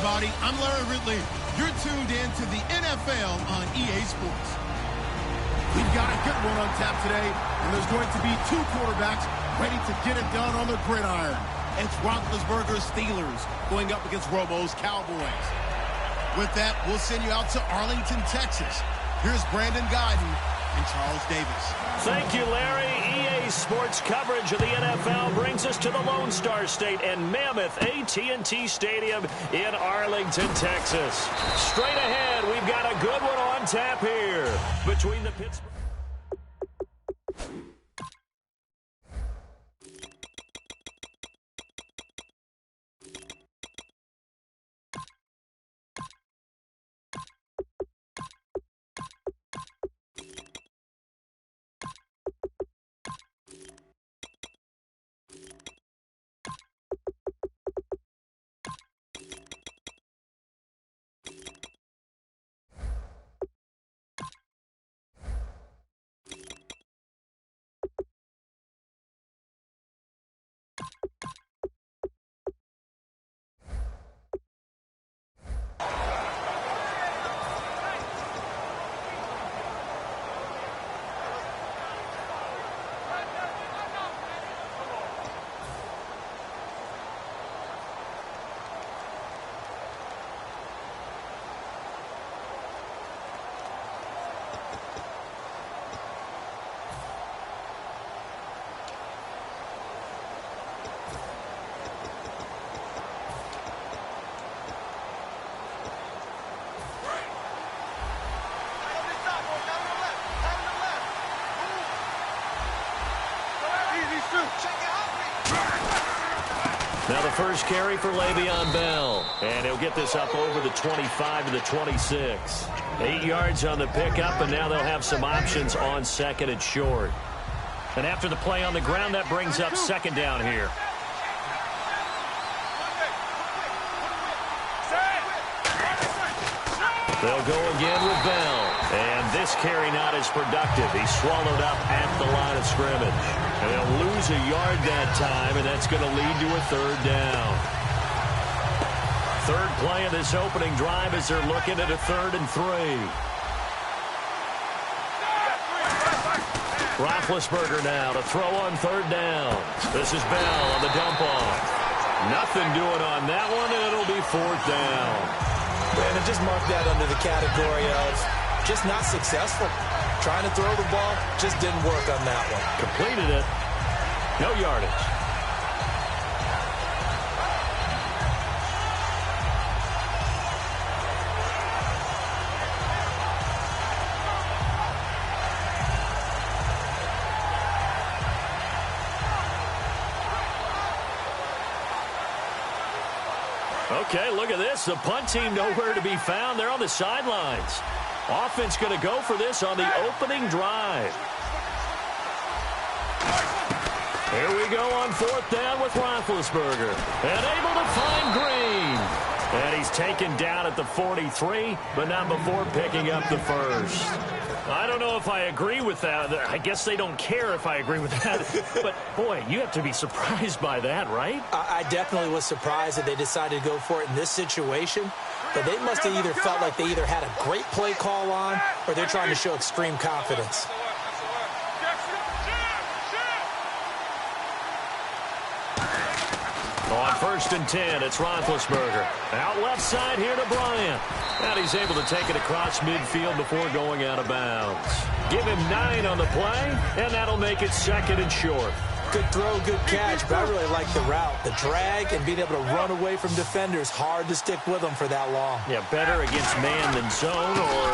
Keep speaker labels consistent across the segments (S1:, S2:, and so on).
S1: everybody. I'm Larry Ridley. You're tuned in to the NFL on EA Sports. We've got a good one on tap today, and there's going to be two quarterbacks ready to get it done on the gridiron. It's Roethlisberger's Steelers going up against Romo's Cowboys. With that, we'll send you out to Arlington, Texas. Here's Brandon Guyton and Charles Davis.
S2: Thank you, Larry. EA Sports coverage of the NFL brings us to the Lone Star State and Mammoth AT&T Stadium in Arlington, Texas. Straight ahead, we've got a good one on tap here between the Pittsburgh. Now the first carry for Le'Veon Bell, and he'll get this up over the 25 to the 26. 8 yards on the pickup, and now they'll have some options on second and short. And after the play on the ground, that brings up second down here. They'll go again with Bell. And this carry not as productive. He's swallowed up at the line of scrimmage. And they'll lose a yard that time, and that's going to lead to a third down. Third play of this opening drive as they're looking at a 3rd and 3. Roethlisberger now to throw on 3rd down. This is Bell on the dump off. Nothing doing on that one, and it'll be 4th down.
S3: Brandon, just mark that under the category of just not successful. Trying to throw the ball, just didn't work on that one.
S2: Completed it. No yardage. Okay, look at this. The punt team nowhere to be found. They're on the sidelines. Offense going to go for this on the opening drive. Here we go on 4th down with Roethlisberger. And able to find Green. And he's taken down at the 43, but not before picking up the first. I don't know if I agree with that. I guess they don't care if I agree with that. But, boy, you have to be surprised by that, right?
S3: I definitely was surprised that they decided to go for it in this situation. But they must have either felt like they either had a great play call on or they're trying to show extreme confidence.
S2: On 1st and 10, it's Roethlisberger. Out left side here to Bryant. And he's able to take it across midfield before going out of bounds. Give him 9 on the play, and that'll make it 2nd and short.
S3: Good throw, good catch, but I really like the route. The drag and being able to run away from defenders, hard to stick with them for that long.
S2: Yeah, better against man than zone, or?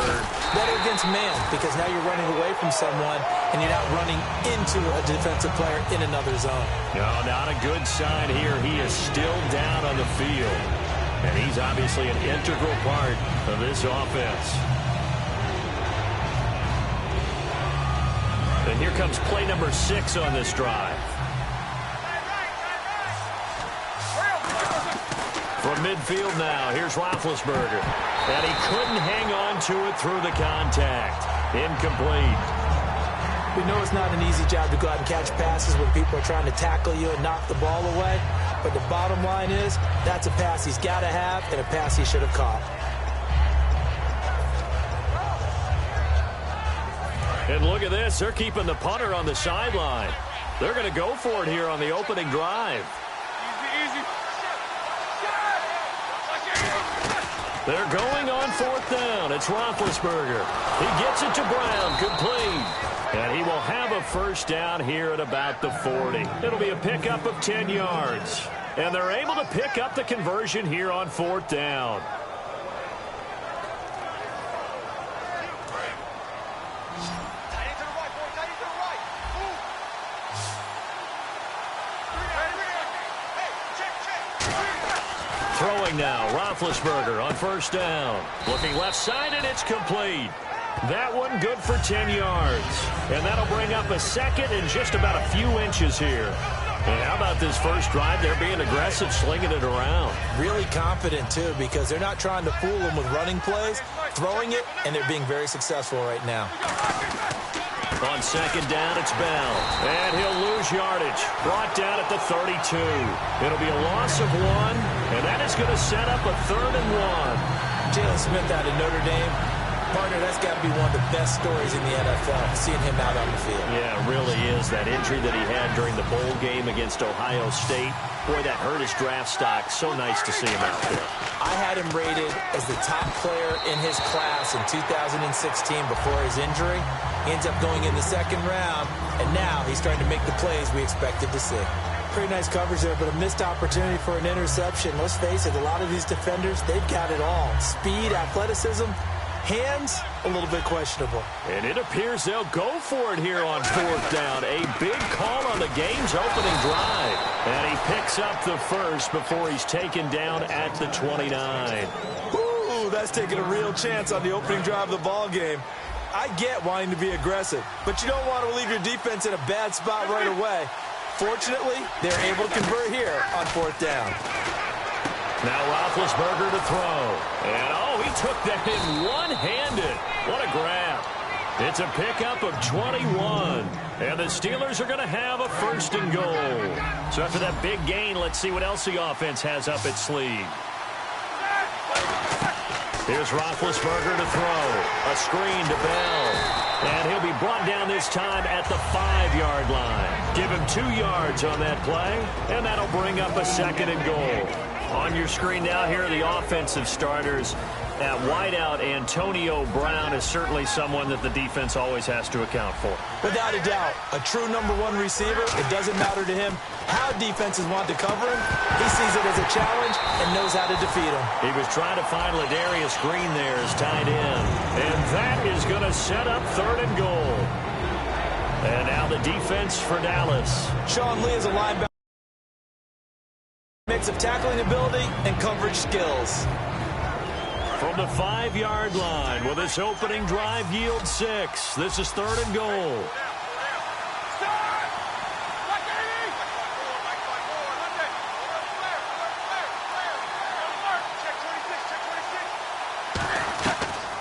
S3: Better against man, because now you're running away from someone and you're not running into a defensive player in another zone.
S2: No, not a good sign here. He is still down on the field. And he's obviously an integral part of this offense. And here comes play number 6 on this drive. From midfield now, here's Roethlisberger. And he couldn't hang on to it through the contact. Incomplete.
S3: We know it's not an easy job to go out and catch passes when people are trying to tackle you and knock the ball away. But the bottom line is, that's a pass he's got to have and a pass he should have caught.
S2: And look at this. They're keeping the punter on the sideline. They're going to go for it here on the opening drive. They're going on fourth down. It's Roethlisberger. He gets it to Brown. Complete. And he will have a first down here at about the 40. It'll be a pickup of 10 yards. And they're able to pick up the conversion here on fourth down. Throwing now, Roethlisberger on first down. Looking left side, and it's complete. That one good for 10 yards. And that'll bring up a second and just about a few inches here. And how about this first drive? They're being aggressive, slinging it around.
S3: Really confident, too, because they're not trying to fool them with running plays, throwing it, and they're being very successful right now.
S2: On second down, it's Bell. And he'll lose yardage. Brought down at the 32. It'll be a loss of 1, and that is going to set up a 3rd and 1.
S3: Jalen Smith out of Notre Dame. Partner, that's got to be one of the best stories in the NFL, seeing him out on the field.
S2: Yeah, it really is. That injury that he had during the bowl game against Ohio State, boy, that hurt his draft stock. So nice to see him out there.
S3: I had him rated as the top player in his class in 2016 before his injury. He ends up going in the 2nd round, and now he's starting to make the plays we expected to see. Pretty nice coverage there, but a missed opportunity for an interception. Let's face it, a lot of these defenders, they've got it all. Speed, athleticism, hands, a little bit questionable.
S2: And it appears they'll go for it here on fourth down. A big call on the game's opening drive. And he picks up the first before he's taken down at the 29.
S4: Ooh, that's taking a real chance on the opening drive of the ball game. I get wanting to be aggressive, but you don't want to leave your defense in a bad spot right away. Fortunately, they're able to convert here on fourth down.
S2: Now Roethlisberger to throw. And, oh, he took that in one-handed. What a grab. It's a pickup of 21. And the Steelers are going to have a 1st and goal. So after that big gain, let's see what else the offense has up its sleeve. Here's Roethlisberger to throw. A screen to Bell. And he'll be brought down this time at the 5-yard line. Give him 2 yards on that play, and that'll bring up a 2nd and goal. On your screen now, here are the offensive starters. At wideout, Antonio Brown is certainly someone that the defense always has to account for.
S3: Without a doubt, a true #1 receiver. It doesn't matter to him how defenses want to cover him. He sees it as a challenge and knows how to defeat him.
S2: He was trying to find Ladarius Green there as tight end. And that is going to set up 3rd and goal. And now the defense for Dallas.
S3: Sean Lee is a linebacker. Mix of tackling ability and coverage skills.
S2: From the 5-yard line, will this opening drive yield 6? This is 3rd and goal.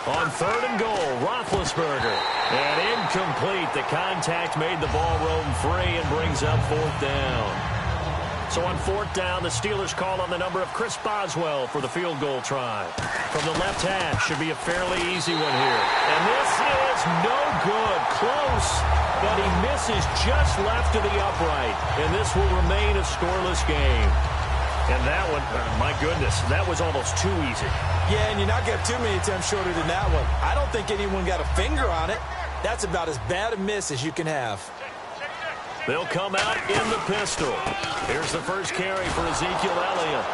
S2: On 3rd and goal, Roethlisberger. And incomplete. The contact made the ball roam free and brings up 4th down. So on 4th down, the Steelers call on the number of Chris Boswell for the field goal try. From the left hash, should be a fairly easy one here. And this is no good. Close, but he misses just left of the upright. And this will remain a scoreless game. And that one, my goodness, that was almost too easy.
S3: Yeah, and you're not going to have too many attempts shorter than that one. I don't think anyone got a finger on it. That's about as bad a miss as you can have.
S2: They'll come out in the pistol. Here's the first carry for Ezekiel Elliott.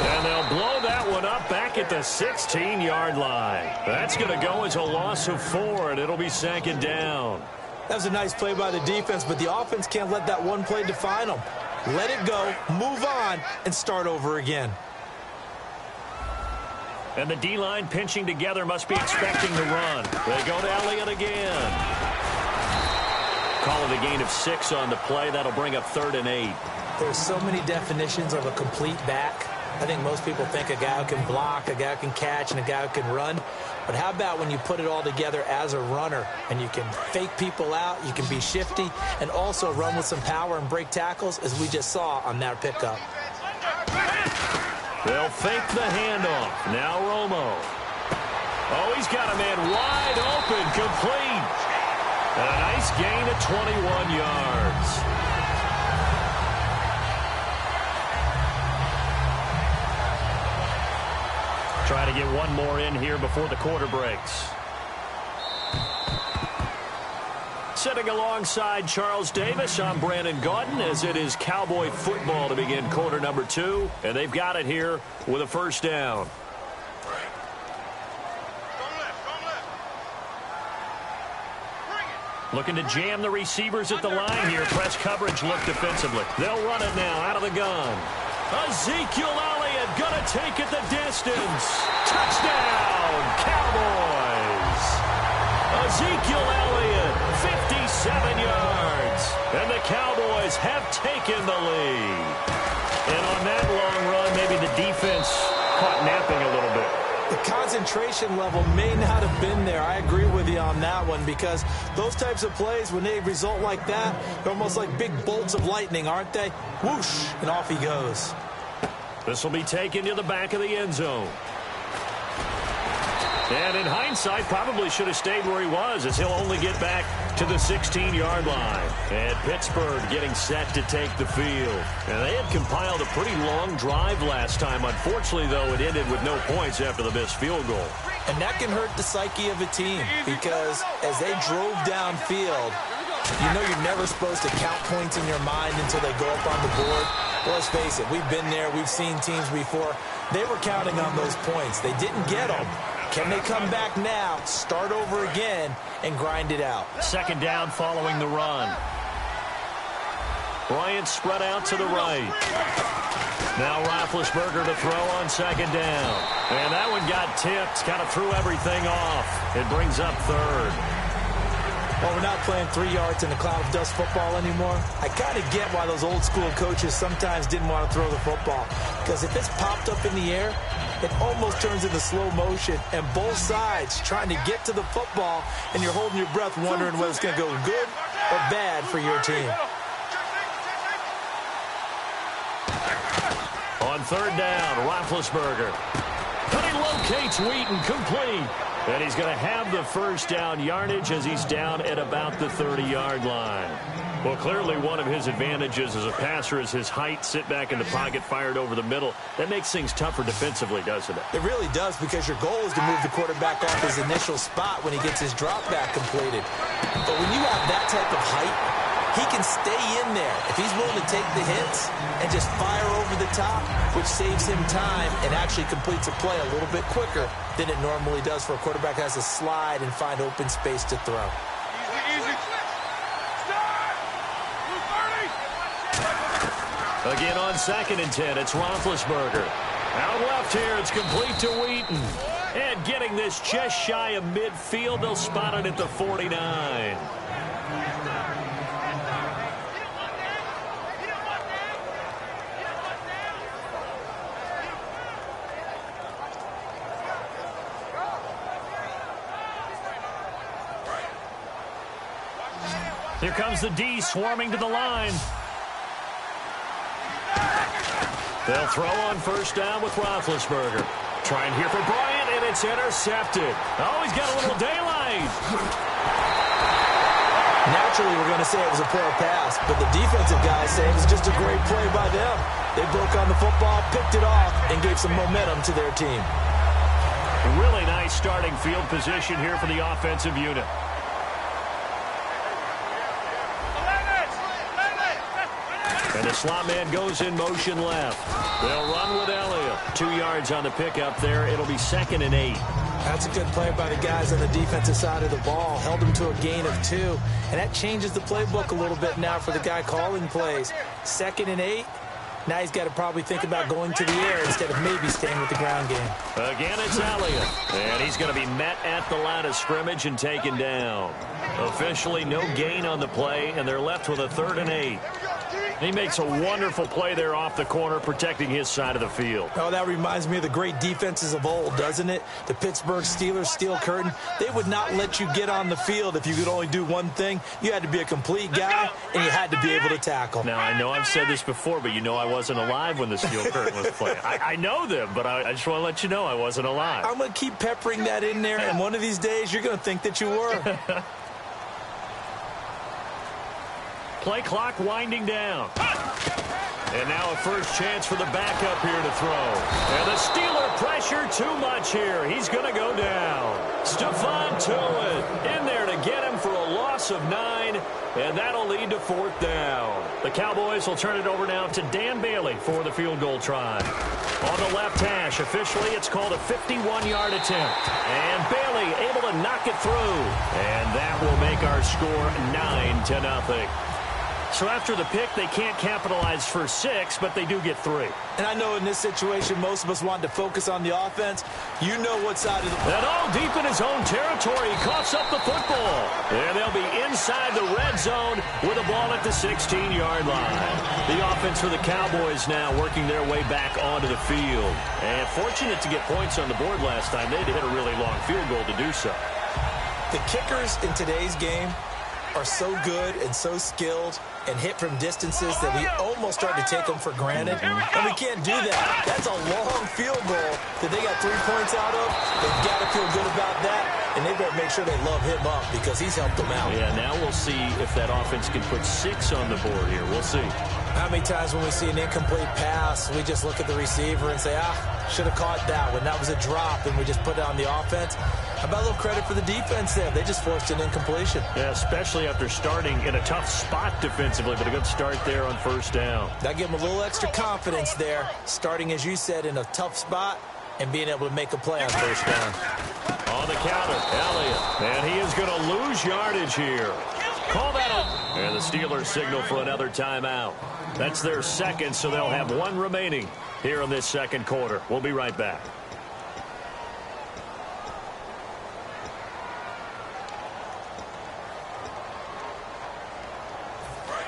S2: And they'll blow that one up back at the 16-yard line. That's going to go as a loss of 4, and it'll be 2nd down.
S3: That was a nice play by the defense, but the offense can't let that one play define them. Let it go, move on, and start over again.
S2: And the D-line pinching together must be expecting to run. They go to Elliott again. Call it a gain of 6 on the play. That'll bring up 3rd and 8.
S3: There's so many definitions of a complete back. I think most people think a guy who can block, a guy who can catch, and a guy who can run. But how about when you put it all together as a runner and you can fake people out, you can be shifty, and also run with some power and break tackles, as we just saw on that pickup.
S2: They'll fake the handoff. Now Romo. Oh, he's got a man wide open, complete. And a nice gain of 21 yards. Try to get one more in here before the quarter breaks. Sitting alongside Charles Davis, I'm Brandon Gaudin, as it is Cowboy football to begin quarter number 2. And they've got it here with a first down. Looking to jam the receivers at the line here. Press coverage look defensively. They'll run it now out of the gun. Ezekiel Elliott going to take it the distance. Touchdown, Cowboys. Ezekiel Elliott, 57 yards. And the Cowboys have taken the lead. And on that long run, maybe the defense caught napping a little bit.
S3: The concentration level may not have been there. I agree with you on that one, because those types of plays, when they result like that, they're almost like big bolts of lightning, aren't they? Whoosh, and off he goes.
S2: This will be taken to the back of the end zone. And in hindsight, probably should have stayed where he was, as he'll only get back to the 16-yard line. And Pittsburgh getting set to take the field. And they had compiled a pretty long drive last time. Unfortunately, though, it ended with no points after the missed field goal.
S3: And that can hurt the psyche of a team, because as they drove downfield, you know you're never supposed to count points in your mind until they go up on the board. Well, let's face it, we've been there, we've seen teams before. They were counting on those points. They didn't get them. Can they come back now, start over again, and grind it out?
S2: Second down following the run. Bryant spread out to the right. Now Roethlisberger to throw on second down. And that one got tipped, kind of threw everything off. It brings up third.
S3: Well, we're not playing 3 yards in a cloud of dust football anymore. I kind of get why those old school coaches sometimes didn't want to throw the football. Because if it's popped up in the air, it almost turns into slow motion. And both sides trying to get to the football, and you're holding your breath wondering whether it's going to go good or bad for your team.
S2: On third down, Roethlisberger. But he locates Wheaton, complete. And he's going to have the first down yardage as he's down at about the 30-yard line. Well, clearly one of his advantages as a passer is his height. Sit back in the pocket, fired over the middle. That makes things tougher defensively, doesn't it?
S3: It really does, because your goal is to move the quarterback off his initial spot when he gets his drop back completed. But when you have that type of height, he can stay in there if he's willing to take the hits and just fire over the top, which saves him time and actually completes a play a little bit quicker than it normally does for a quarterback that has to slide and find open space to throw.
S2: Again on second and 10, it's Roethlisberger. Out left here, it's complete to Wheaton. And getting this just shy of midfield, they'll spot it at the 49. Here comes the D swarming to the line. They'll throw on first down with Roethlisberger. Trying here for Bryant, and it's intercepted. Oh, he's got a little daylight.
S3: Naturally, we're going to say it was a poor pass, but the defensive guys say it was just a great play by them. They broke on the football, picked it off, and gave some momentum to their team.
S2: Really nice starting field position here for the offensive unit. And the slot man goes in motion left. They'll run with Elliott. 2 yards on the pickup there. It'll be 2nd and 8.
S3: That's a good play by the guys on the defensive side of the ball. Held them to a gain of 2. And that changes the playbook a little bit now for the guy calling plays. 2nd and 8. Now he's got to probably think about going to the air instead of maybe staying with the ground game.
S2: Again, it's Elliott. And he's going to be met at the line of scrimmage and taken down. Officially no gain on the play, and they're left with a 3rd and 8. He makes a wonderful play there off the corner, protecting his side of the field.
S3: Oh, that reminds me of the great defenses of old, doesn't it? The Pittsburgh Steelers steel curtain. They would not let you get on the field if you could only do one thing. You had to be a complete guy, and you had to be able to tackle.
S2: Now, I know I've said this before, but you know I wasn't alive when the steel curtain was playing. I know them, but I just want to let you know I wasn't alive.
S3: I'm going to keep peppering that in there, and one of these days you're going to think that you were.
S2: Play clock winding down. And now a first chance for the backup here to throw. And the Steeler pressure too much here. He's going to go down. Stephon Tuitt in there to get him for a loss of 9, and that'll lead to 4th down. The Cowboys will turn it over now to Dan Bailey for the field goal try. On the left hash, officially it's called a 51-yard attempt. And Bailey able to knock it through. And that will make our score 9-0. So after the pick, they can't capitalize for 6, but they do get 3.
S3: And I know in this situation, most of us want to focus on the offense. You know what side of the...
S2: And all deep in his own territory, he coughs up the football. And they'll be inside the red zone with a ball at the 16-yard line. The offense for the Cowboys now working their way back onto the field. And fortunate to get points on the board last time. They had to hit a really long field goal to do so.
S3: The kickers in today's game are so good and so skilled and hit from distances that we almost start to take them for granted. And we can't do that. That's a long field goal that they got 3 points out of. They've got to feel good about that, and they better make sure they love him up because he's helped them out.
S2: Yeah, now we'll see if that offense can put 6 on the board here. We'll see.
S3: How many times when we see an incomplete pass, we just look at the receiver and say, should have caught that one. That was a drop, and we just put it on the offense. How about a little credit for the defense there? They just forced an incompletion.
S2: Yeah, especially after starting in a tough spot defensively, but a good start there on first down.
S3: That gave them a little extra confidence there, starting, as you said, in a tough spot and being able to make a play on first down.
S2: On the counter, Elliott. And he is going to lose yardage here. Call that up. And the Steelers signal for another timeout. That's their second, so they'll have 1 remaining here in this second quarter. We'll be right back.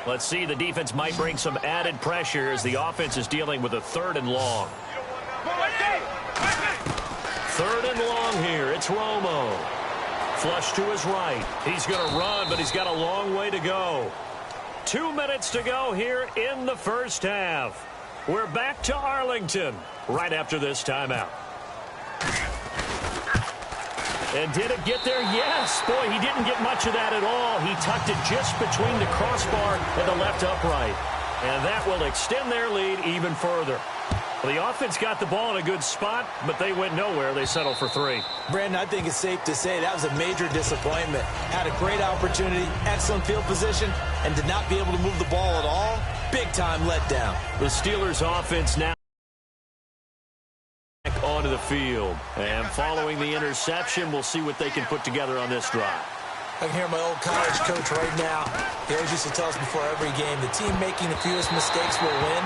S2: Let's see, the defense might bring some added pressure as the offense is dealing with a 3rd and long. 3rd and long here. It's Romo. Flush to his right. He's going to run, but he's got a long way to go. 2 minutes to go here in the first half. We're back to Arlington right after this timeout. And did it get there? Yes. Boy, he didn't get much of that at all. He tucked it just between the crossbar and the left upright. And that will extend their lead even further. Well, the offense got the ball in a good spot, but they went nowhere. They settled for 3.
S3: Brandon, I think it's safe to say that was a major disappointment. Had a great opportunity, excellent field position, and did not be able to move the ball at all. Big-time letdown.
S2: The Steelers' offense now back onto the field. And following the interception, we'll see what they can put together on this drive.
S3: I can hear my old college coach right now. He always used to tell us before every game, the team making the fewest mistakes will win.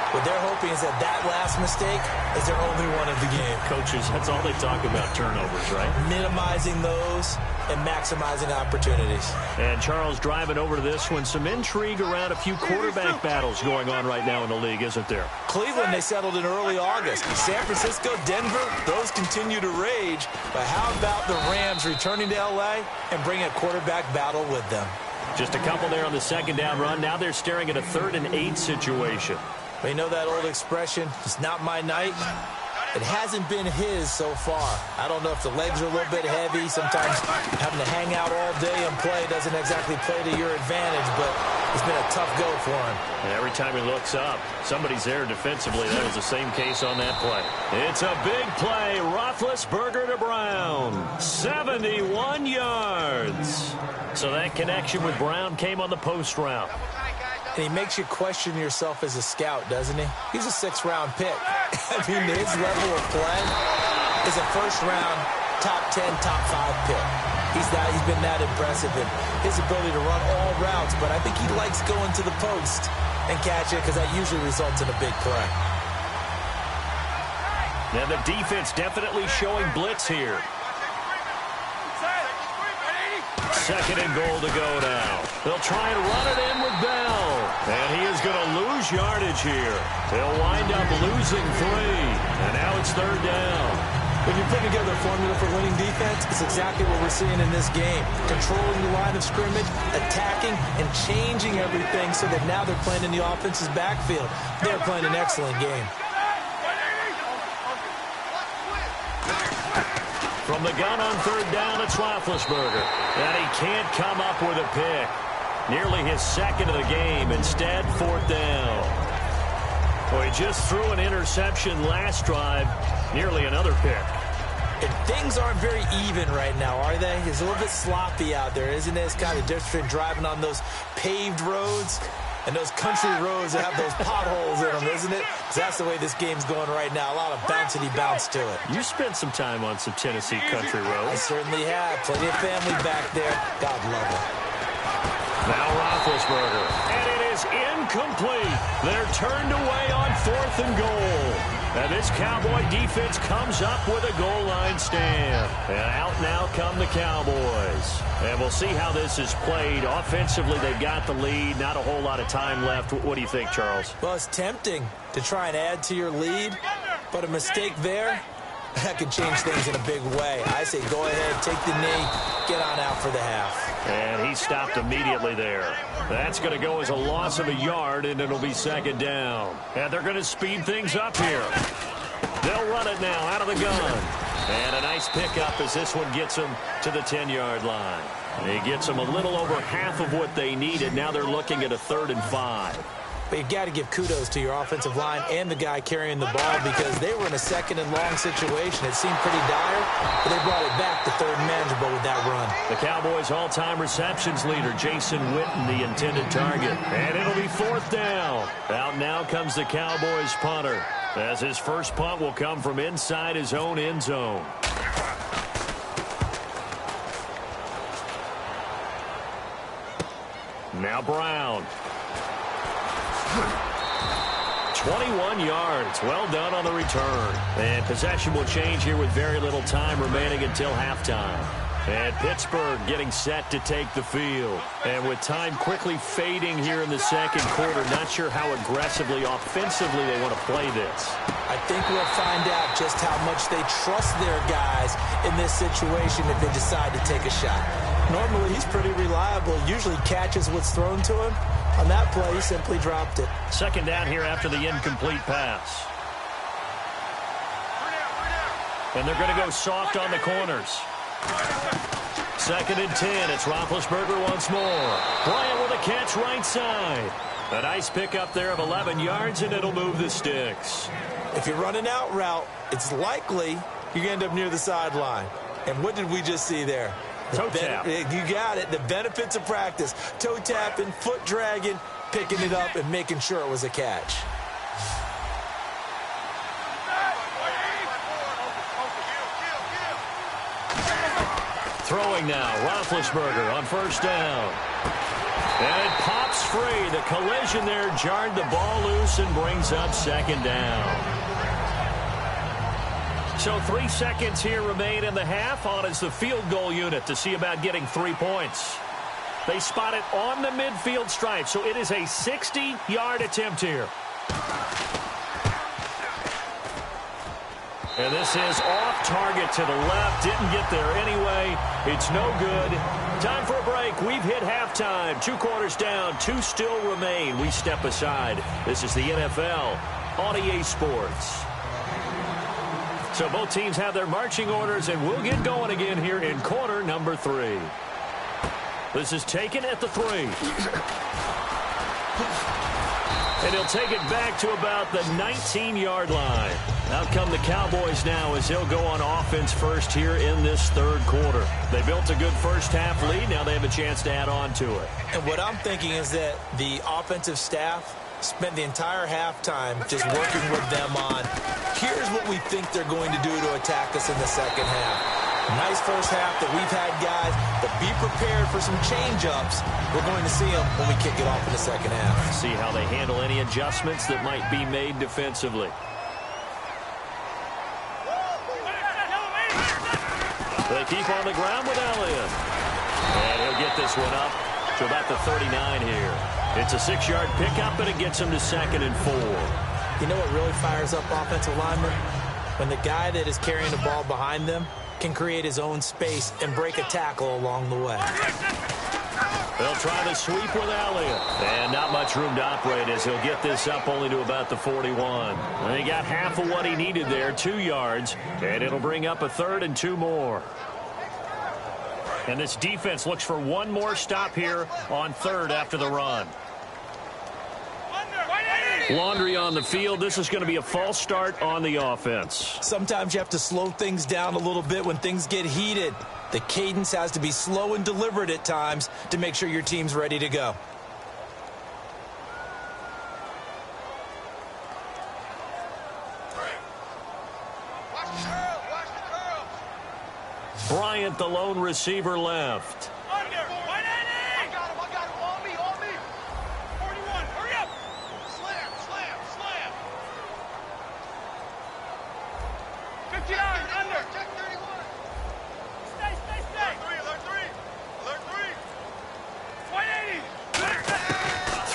S3: What they're hoping is that last mistake is their only one of the game.
S2: Coaches, that's all they talk about, turnovers, right?
S3: Minimizing those and maximizing opportunities.
S2: And Charles driving over to this one. Some intrigue around a few quarterback battles going on right now in the league, isn't there?
S3: Cleveland, they settled in early August. San Francisco, Denver, those continue to rage. But how about the Rams returning to L.A. and bringing a quarterback battle with them?
S2: Just a couple there on the second down run. Now they're staring at a 3rd and 8 situation.
S3: But you know that old expression, it's not my night? It hasn't been his so far. I don't know if the legs are a little bit heavy. Sometimes having to hang out all day and play doesn't exactly play to your advantage, but it's been a tough go for him.
S2: And every time he looks up, somebody's there defensively. That was the same case on that play. It's a big play. Roethlisberger to Brown. 71 yards. So that connection with Brown came on the post route.
S3: And he makes you question yourself as a scout, doesn't he? He's a 6th-round pick. I mean, his level of play is a first-round, top 10, top 5 pick. He's been that impressive in his ability to run all routes, but I think he likes going to the post and catch it because that usually results in a big play.
S2: Now the defense definitely showing blitz here. 2nd and goal to go now. They'll try and run it in with Bell. And he is going to lose yardage here. They'll wind up losing 3. And now it's 3rd down.
S3: When you put together a formula for winning defense, it's exactly what we're seeing in this game. Controlling the line of scrimmage, attacking, and changing everything so that now they're playing in the offense's backfield. They're playing an excellent game.
S2: From the gun on 3rd down, it's Roethlisberger. And he can't come up with a pick. Nearly his 2nd of the game. Instead, 4th down. Well, he just threw an interception last drive. Nearly another pick.
S3: And things aren't very even right now, are they? It's a little bit sloppy out there, isn't it? It's kind of different driving on those paved roads and those country roads that have those potholes in them, isn't it? 'Cause that's the way this game's going right now. A lot of bouncy bounce to it.
S2: You spent some time on some Tennessee country roads.
S3: I certainly have. Plenty of family back there. God love it.
S2: Now Roethlisberger. And it is incomplete. They're turned away on 4th and goal. And this Cowboy defense comes up with a goal line stand. And out now come the Cowboys. And we'll see how this is played. Offensively, they've got the lead. Not a whole lot of time left. What do you think, Charles?
S3: Well, it's tempting to try and add to your lead. But a mistake there, that could change things in a big way. I say go ahead, take the knee, get on out for the half.
S2: And he stopped immediately there. That's going to go as a loss of a yard, and it'll be 2nd down. And they're going to speed things up here. They'll run it now out of the gun. And a nice pickup as this one gets them to the 10-yard line. He gets them a little over half of what they needed. Now they're looking at a 3rd and 5.
S3: But you've got to give kudos to your offensive line and the guy carrying the ball because they were in a 2nd and long situation. It seemed pretty dire, but they brought it back to 3rd and manageable with that run.
S2: The Cowboys' all-time receptions leader, Jason Witten, the intended target. And it'll be 4th down. Out now comes the Cowboys' punter, as his first punt will come from inside his own end zone. Now Brown. 21 yards. Well done on the return. And possession will change here with very little time remaining until halftime. And Pittsburgh getting set to take the field. And with time quickly fading here in the 2nd quarter, not sure how aggressively, offensively they want to play this.
S3: I think we'll find out just how much they trust their guys in this situation if they decide to take a shot. Normally, he's pretty reliable. Usually catches what's thrown to him. On that play, he simply dropped it.
S2: 2nd down here after the incomplete pass. And they're going to go soft on the corners. 2nd and 10. It's Roethlisberger once more. Bryant with a catch right side. A nice pickup there of 11 yards, and it'll move the sticks.
S3: If you're running out route, it's likely you end up near the sideline. And what did we just see there?
S2: Toe tap.
S3: You got it. The benefits of practice. Toe tapping, foot dragging, picking it up, and making sure it was a catch.
S2: Throwing now, Roethlisberger on 1st down. And it pops free. The collision there jarred the ball loose and brings up 2nd down. So 3 seconds here remain in the half. On is the field goal unit to see about getting 3 points. They spot it on the midfield stripe, so it is a 60-yard attempt here. And this is off target to the left. Didn't get there anyway. It's no good. Time for a break. We've hit halftime. 2 quarters down. 2 still remain. We step aside. This is the NFL on EA Sports. So both teams have their marching orders, and we'll get going again here in quarter number 3. This is taken at the 3. And he'll take it back to about the 19-yard line. Out come the Cowboys now as they'll go on offense first here in this 3rd quarter. They built a good first-half lead. Now they have a chance to add on to it.
S3: And what I'm thinking is that the offensive staff spent the entire halftime just working with them on, here's what we think they're going to do to attack us in the 2nd half. Nice first half that we've had, guys, but be prepared for some change-ups. We're going to see them when we kick it off in the 2nd half.
S2: See how they handle any adjustments that might be made defensively. They keep on the ground with Elliott. And he'll get this one up to about the 39 here. It's a 6-yard pickup, and it gets him to 2nd and 4.
S3: You know what really fires up offensive linemen? When the guy that is carrying the ball behind them can create his own space and break a tackle along the way.
S2: They'll try the sweep with Elliott. And not much room to operate as he'll get this up only to about the 41. And he got half of what he needed there, 2 yards. And it'll bring up a 3rd and 2 more. And this defense looks for one more stop here on 3rd after the run. Laundry on the field. This is going to be a false start on the offense.
S3: Sometimes you have to slow things down a little bit when things get heated. The cadence has to be slow and deliberate at times to make sure your team's ready to go.
S2: Bryant, the lone receiver, left.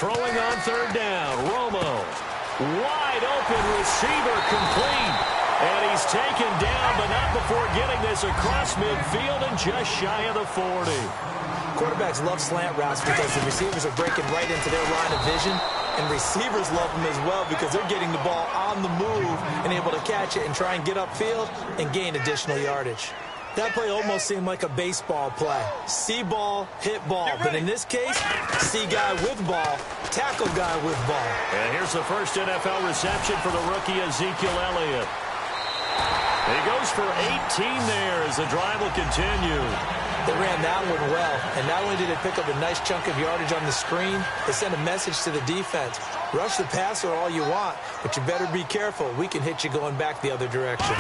S2: Throwing on 3rd down, Romo. Wide open receiver, complete. And he's taken down, but not before getting this across midfield and just shy of the 40.
S3: Quarterbacks love slant routes because the receivers are breaking right into their line of vision, and receivers love them as well because they're getting the ball on the move and able to catch it and try and get upfield and gain additional yardage. That play almost seemed like a baseball play. See ball, hit ball. But in this case, see guy with ball, tackle guy with ball.
S2: And here's the first NFL reception for the rookie Ezekiel Elliott. He goes for 18 there as the drive will continue.
S3: They ran that one well, and not only did they pick up a nice chunk of yardage on the screen, they sent a message to the defense. Rush the passer all you want, but you better be careful. We can hit you going back the other direction.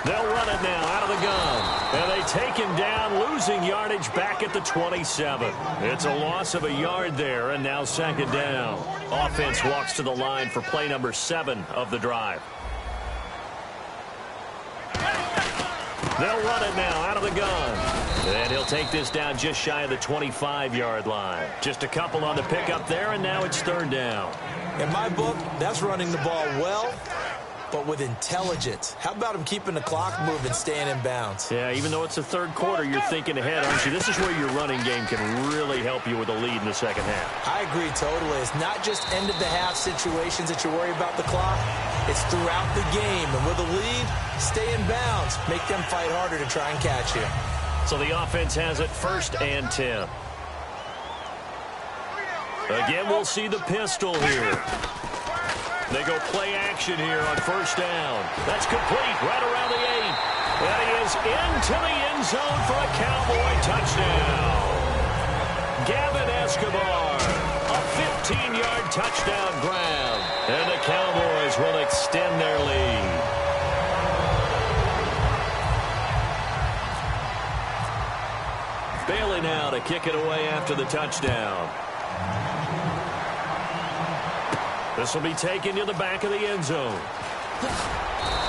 S2: They'll run it now out of the gun. And they take him down, losing yardage back at the 27. It's a loss of a yard there, and now 2nd down. Offense walks to the line for play number 7 of the drive. They'll run it now out of the gun. And he'll take this down just shy of the 25-yard line. Just a couple on the pickup there, and now it's 3rd down.
S3: In my book, that's running the ball well, but with intelligence. How about him keeping the clock moving, staying in bounds?
S2: Yeah, even though it's the 3rd quarter, you're thinking ahead, aren't you? This is where your running game can really help you with a lead in the 2nd half.
S3: I agree totally. It's not just end-of-the-half situations that you worry about the clock. It's throughout the game. And with a lead, stay in bounds. Make them fight harder to try and catch you.
S2: So the offense has it 1st and 10. Again, we'll see the pistol here. They go play action here on 1st down. That's complete right around the 8. And he is into the end zone for a Cowboy touchdown. Gavin Escobar, a 15-yard touchdown grab. And the Cowboys will extend their lead. Bailey now to kick it away after the touchdown. This will be taken to the back of the end zone.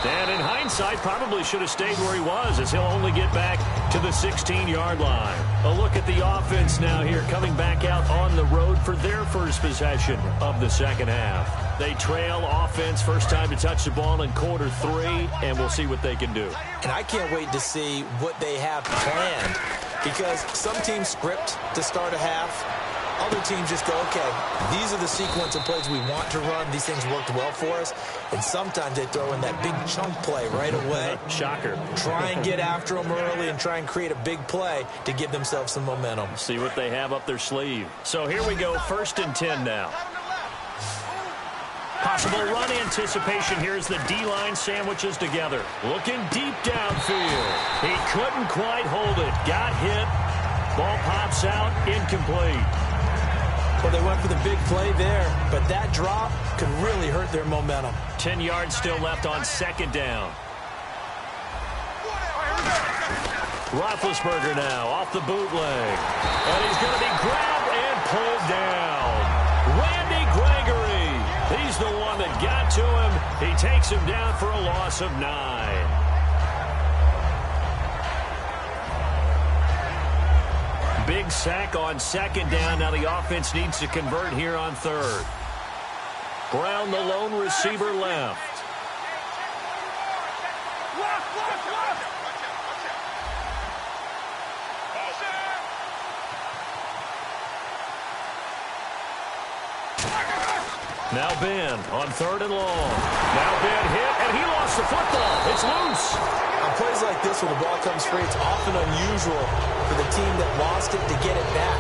S2: And in hindsight, probably should have stayed where he was, as he'll only get back to the 16-yard line. A look at the offense now here, coming back out on the road for their first possession of the 2nd half. They trail offense, first time to touch the ball in quarter 3, and we'll see what they can do.
S3: And I can't wait to see what they have planned, because some teams script to start a half. Other teams just go, okay, these are the sequence of plays we want to run. These things worked well for us. And sometimes they throw in that big chunk play right away.
S2: Shocker.
S3: Try and get after them early and try and create a big play to give themselves some momentum.
S2: See what they have up their sleeve. So here we go, 1st and 10 now. Possible run anticipation here as the D-line sandwiches together. Looking deep downfield. He couldn't quite hold it. Got hit. Ball pops out, incomplete.
S3: Well, they went for the big play there, but that drop could really hurt their momentum.
S2: 10 yards still left on 2nd down. Roethlisberger now off the bootleg. And he's going to be grabbed and pulled down. Randy Gregory. He's the one that got to him. He takes him down for a loss of 9. big sack on second down. Now the offense needs to convert here on third. Brown, the lone receiver, left. Now Ben on third and long. Now Ben hit, and he lost the football. It's loose.
S3: On plays like this, when the ball comes free, it's often unusual for the team that lost it to get it back.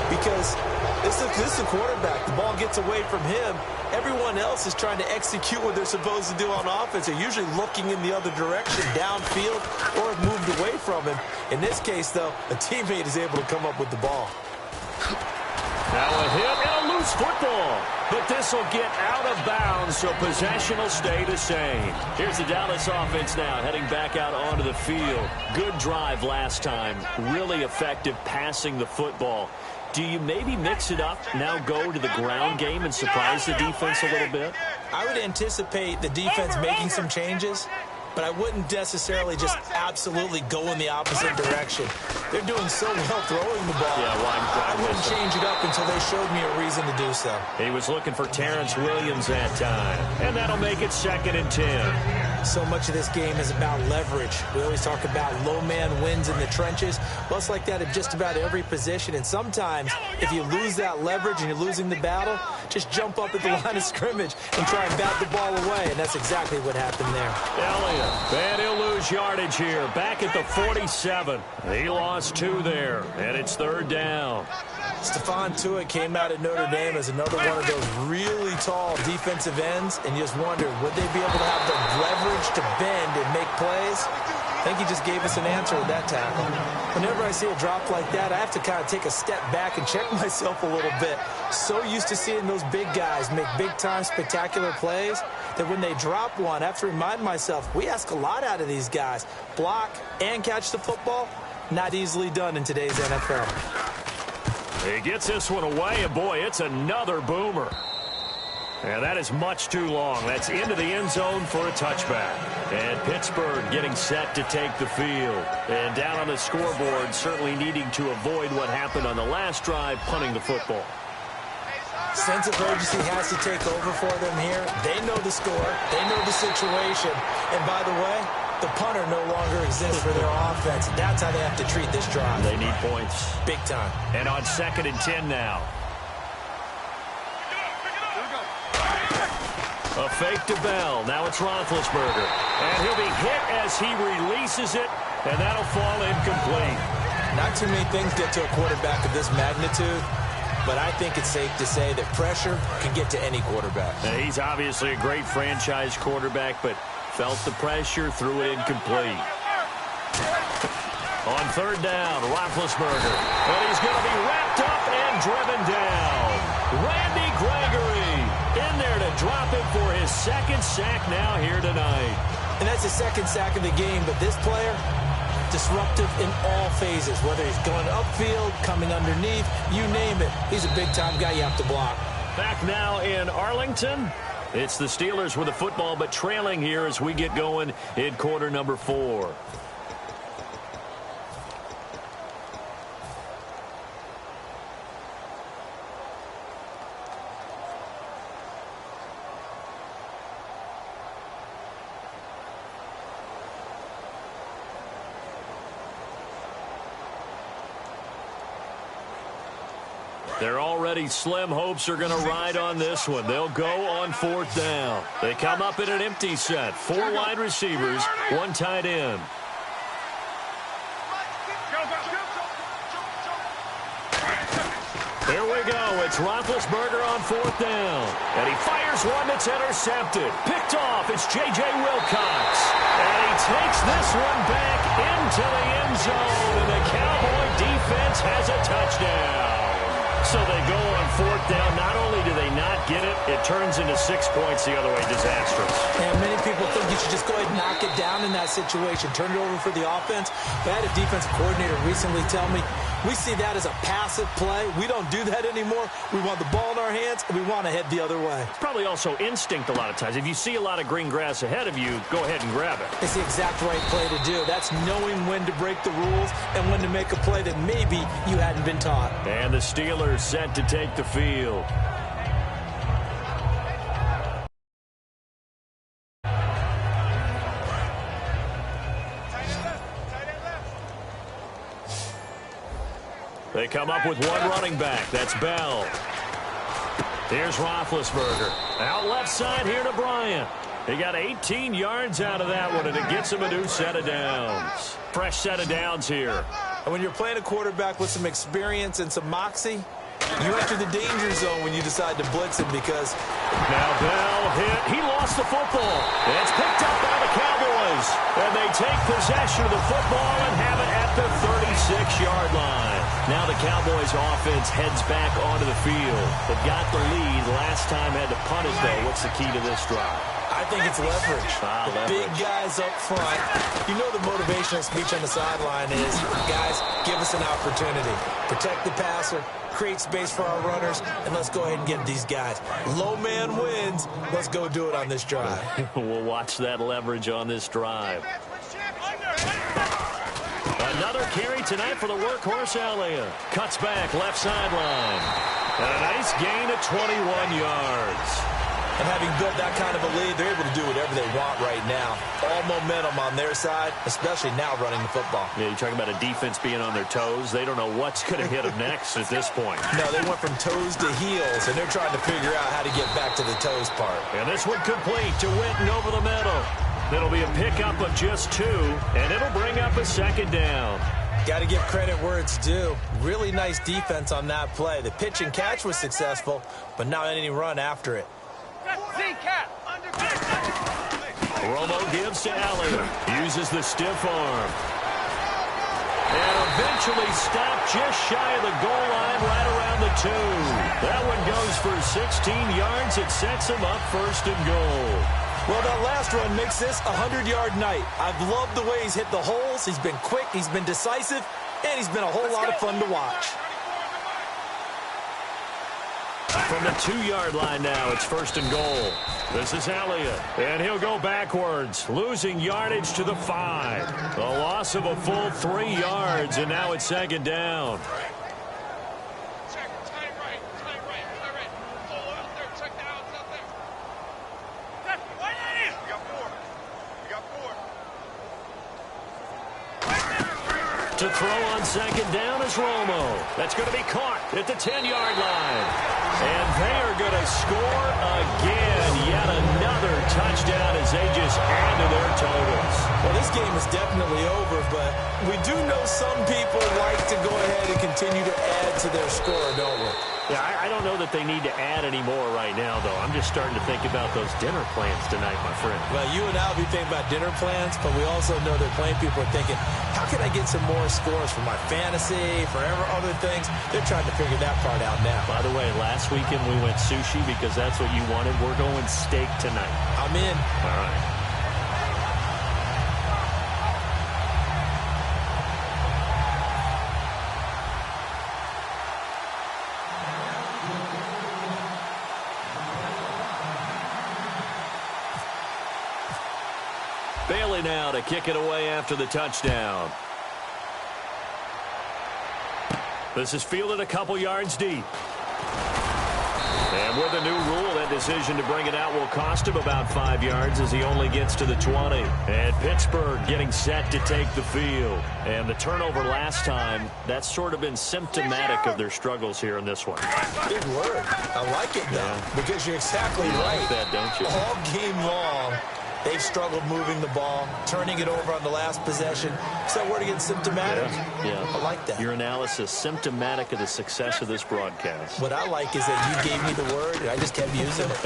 S3: Because this is the quarterback. The ball gets away from him. Everyone else is trying to execute what they're supposed to do on offense. They're usually looking in the other direction, downfield, or have moved away from him. In this case, though, a teammate is able to come up with the ball.
S2: Now a hit and a loose football. But this will get out of bounds, so possession will stay the same. Here's the Dallas offense now, heading back out onto the field. Good drive last time. Really effective passing the football. Do you maybe mix it up, now go to the ground game and surprise the defense a little bit?
S3: I would anticipate the defense making some changes, but I wouldn't necessarily just absolutely go in the opposite direction. They're doing so well throwing the ball.
S2: Yeah,
S3: I wouldn't change it up until they showed me a reason to do so.
S2: He was looking for Terrence Williams that time, and that'll make it 2nd and 10.
S3: So much of this game is about leverage. We always talk about low man wins in the trenches. Well, it's like that at just about every position. And sometimes, if you lose that leverage and you're losing the battle, just jump up at the line of scrimmage and try and bat the ball away. And that's exactly what happened there.
S2: Elliott, and he'll lose yardage here. Back at the 47. He lost 2 there, and it's 3rd down.
S3: Stephon Tuitt came out at Notre Dame as another one of those really tall defensive ends, and you just wonder, would they be able to have the leverage to bend and make plays? I think he just gave us an answer with that tackle. Whenever I see a drop like that, I have to kind of take a step back and check myself a little bit. So used to seeing those big guys make big-time spectacular plays that when they drop one, I have to remind myself, we ask a lot out of these guys. Block and catch the football, not easily done in today's NFL.
S2: He gets this one away, and boy, it's another boomer. And that is much too long. That's into the end zone for a touchback. And Pittsburgh getting set to take the field. And down on the scoreboard, certainly needing to avoid what happened on the last drive, punting the football.
S3: Sense of urgency has to take over for them here. They know the score. They know the situation. And by the way, the punter no longer exists for their offense. That's how they have to treat this drive.
S2: They need points.
S3: Big time.
S2: And on 2nd and 10 now. A fake to Bell. Now it's Roethlisberger. And he'll be hit as he releases it, and that'll fall incomplete.
S3: Not too many things get to a quarterback of this magnitude, but I think it's safe to say that pressure can get to any quarterback.
S2: Now, he's obviously a great franchise quarterback, but felt the pressure, threw it incomplete. On 3rd down, Roethlisberger. And he's going to be wrapped up and driven down. Randy Gregory in there to drop him for his 2nd sack now here tonight.
S3: And that's his 2nd sack of the game, but this player, disruptive in all phases, whether he's going upfield, coming underneath, you name it. He's a big-time guy you have to block.
S2: Back now in Arlington. It's the Steelers with the football, but trailing here as we get going in quarter number 4. Their already slim hopes are going to ride on this one. They'll go on 4th down. They come up in an empty set. 4 wide receivers, 1 tight end. Here we go. It's Roethlisberger on 4th down. And he fires one that's intercepted. Picked off. It's J.J. Wilcox. And he takes this one back into the end zone. And the Cowboy defense has a touchdown. So they go on 4th down. Not only do they not get it, it turns into 6 points the other way. Disastrous.
S3: And many people think you should just go ahead and knock it down in that situation. Turn it over for the offense. But I had a defensive coordinator recently tell me, We see that as a passive play. We don't do that anymore. We want the ball in our hands, and we want to head the other way.
S2: It's probably also instinct a lot of times. If you see a lot of green grass ahead of you, go ahead and grab it.
S3: It's the exact right play to do. That's knowing when to break the rules and when to make a play that maybe you hadn't been taught.
S2: And the Steelers set to take the field. They come up with one running back. That's Bell. Here's Roethlisberger. Out left side here to Bryant. He got 18 yards out of that one, and it gets him a new set of downs. Fresh set of downs here.
S3: And when you're playing a quarterback with some experience and some moxie, you enter the danger zone when you decide to blitz him because...
S2: Now Bell hit. He lost the football. It's picked up by the Cowboys. And they take possession of the football and have it at the 36-yard line. Now the Cowboys offense heads back onto the field. They've got the lead. Last time had to punt it, though. What's the key to this drive?
S3: I think it's leverage.
S2: Leverage.
S3: Big guys up front. You know the motivational speech on the sideline is, guys, give us an opportunity. Protect the passer, create space for our runners, and let's go ahead and get these guys. Low man wins. Let's go do it on this drive.
S2: We'll watch that leverage on this drive. Another carry tonight for the workhorse Elliott. Cuts back left sideline. And a nice gain of 21 yards.
S3: And having built that kind of a lead, they're able to do whatever they want right now. All momentum on their side, especially now running the football.
S2: Yeah, you're talking about a defense being on their toes. They don't know what's going to hit them next at this point.
S3: No, they went from toes to heels, and they're trying to figure out how to get back to the toes part.
S2: And this one complete to Witten over the middle. It'll be a pickup of just 2, and it'll bring up a second down.
S3: Got to give credit where it's due. Really nice defense on that play. The pitch and catch was successful, but not any run after it.
S2: Romo gives to Elliott. Uses the stiff arm. And eventually stopped just shy of the goal line right around the 2. That one goes for 16 yards. It sets him up first and goal.
S3: Well, that last run makes this a 100-yard night. I've loved the way he's hit the holes. He's been quick. He's been decisive. And he's been a whole lot of fun to watch.
S2: From the 2-yard line now, it's first and goal. This is Elliott, and he'll go backwards, losing yardage to the 5. A loss of a full 3 yards, and now it's second down. To throw on second down is Romo. That's going to be caught at the 10-yard line. And they are going to score again. Yet another touchdown as they just add to their totals.
S3: Well, this game is definitely over, but we do know some people like to go ahead and continue to add to their score, don't we?
S2: Yeah, I don't know that they need to add any more right now, though. I'm just starting to think about those dinner plans tonight, my friend.
S3: Well, you and I will be thinking about dinner plans, but we also know that playing people are thinking, how can I get some more scores for my fantasy, for other things? They're trying to figure that part out now.
S2: By the way, last weekend we went sushi because that's what you wanted. We're going steak tonight.
S3: I'm in.
S2: All right. Bailey now to kick it away after the touchdown. This is fielded a couple yards deep. And with a new rule, that decision to bring it out will cost him about 5 yards as he only gets to the 20. And Pittsburgh getting set to take the field. And the turnover last time, that's sort of been symptomatic of their struggles here in this one.
S3: Big word. I like it, though, because you're exactly right.
S2: Like that, don't you?
S3: All game long, they've struggled moving the ball, turning it over on the last possession. Is that word again, symptomatic?
S2: Yeah.
S3: I like that.
S2: Your analysis, symptomatic of the success of this broadcast.
S3: What I like is that you gave me the word, and I just kept using it.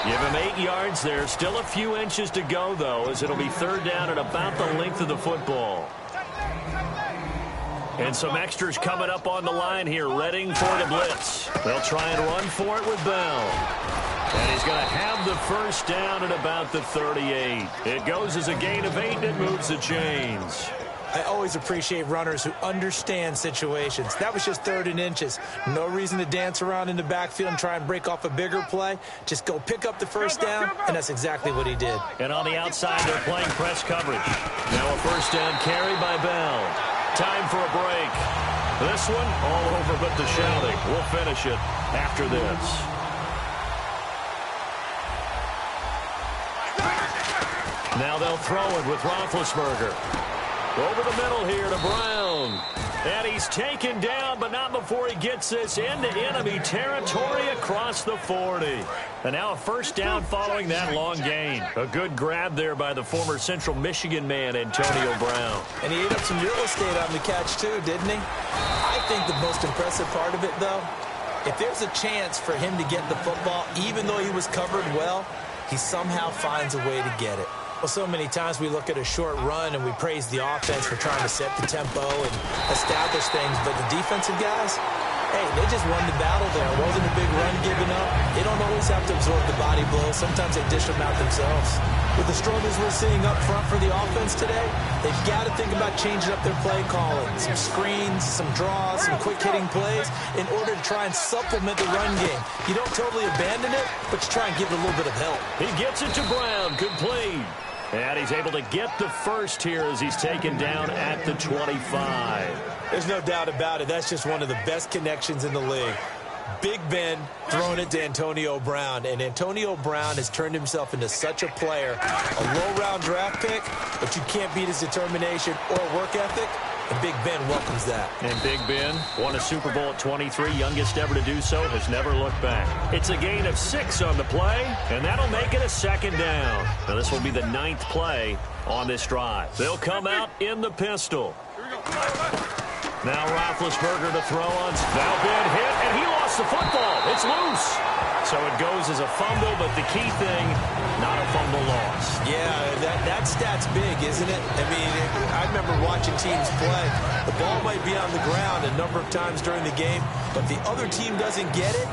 S2: Give him 8 yards there. Still a few inches to go, though, as it'll be third down at about the length of the football. And some extras coming up on the line here, readying for the blitz. They'll try and run for it with Bell. And he's going to have the first down at about the 38. It goes as a gain of 8, and it moves the chains.
S3: I always appreciate runners who understand situations. That was just 3rd and inches. No reason to dance around in the backfield and try and break off a bigger play. Just go pick up the first down, and that's exactly what he did.
S2: And on the outside, they're playing press coverage. Now a first down carry by Bell. Time for a break. This one, all over but the shouting. We'll finish it after this. Now they'll throw it with Roethlisberger. Over the middle here to Brown. And he's taken down, but not before he gets this into enemy territory across the 40. And now a first down following that long gain. A good grab there by the former Central Michigan man, Antonio Brown.
S3: And he ate up some real estate on the catch, too, didn't he? I think the most impressive part of it, though, if there's a chance for him to get the football, even though he was covered well, he somehow finds a way to get it. Well, so many times we look at a short run and we praise the offense for trying to set the tempo and establish things, but the defensive guys, hey, they just won the battle there. It wasn't a big run given up. They don't always have to absorb the body blows. Sometimes they dish them out themselves. With the struggles we're seeing up front for the offense today, they've got to think about changing up their play calling. Some screens, some draws, some quick-hitting plays in order to try and supplement the run game. You don't totally abandon it, but you try and give it a little bit of help.
S2: He gets it to Brown. Complete. And he's able to get the first here as he's taken down at the 25.
S3: There's no doubt about it. That's just one of the best connections in the league. Big Ben throwing it to Antonio Brown, and Antonio Brown has turned himself into such a player. A low-round draft pick, but you can't beat his determination or work ethic, and Big Ben welcomes that.
S2: And Big Ben won a Super Bowl at 23, youngest ever to do so, has never looked back. It's a gain of 6 on the play, and that'll make it a second down. Now this will be the 9th play on this drive. They'll come out in the pistol. Now Roethlisberger to throw on. Now Ben hit, and he lost the football. It's loose. So it goes as a fumble, but the key thing, not a fumble loss.
S3: Yeah, that stat's big, isn't it? I mean, I remember watching teams play. The ball might be on the ground a number of times during the game, but the other team doesn't get it.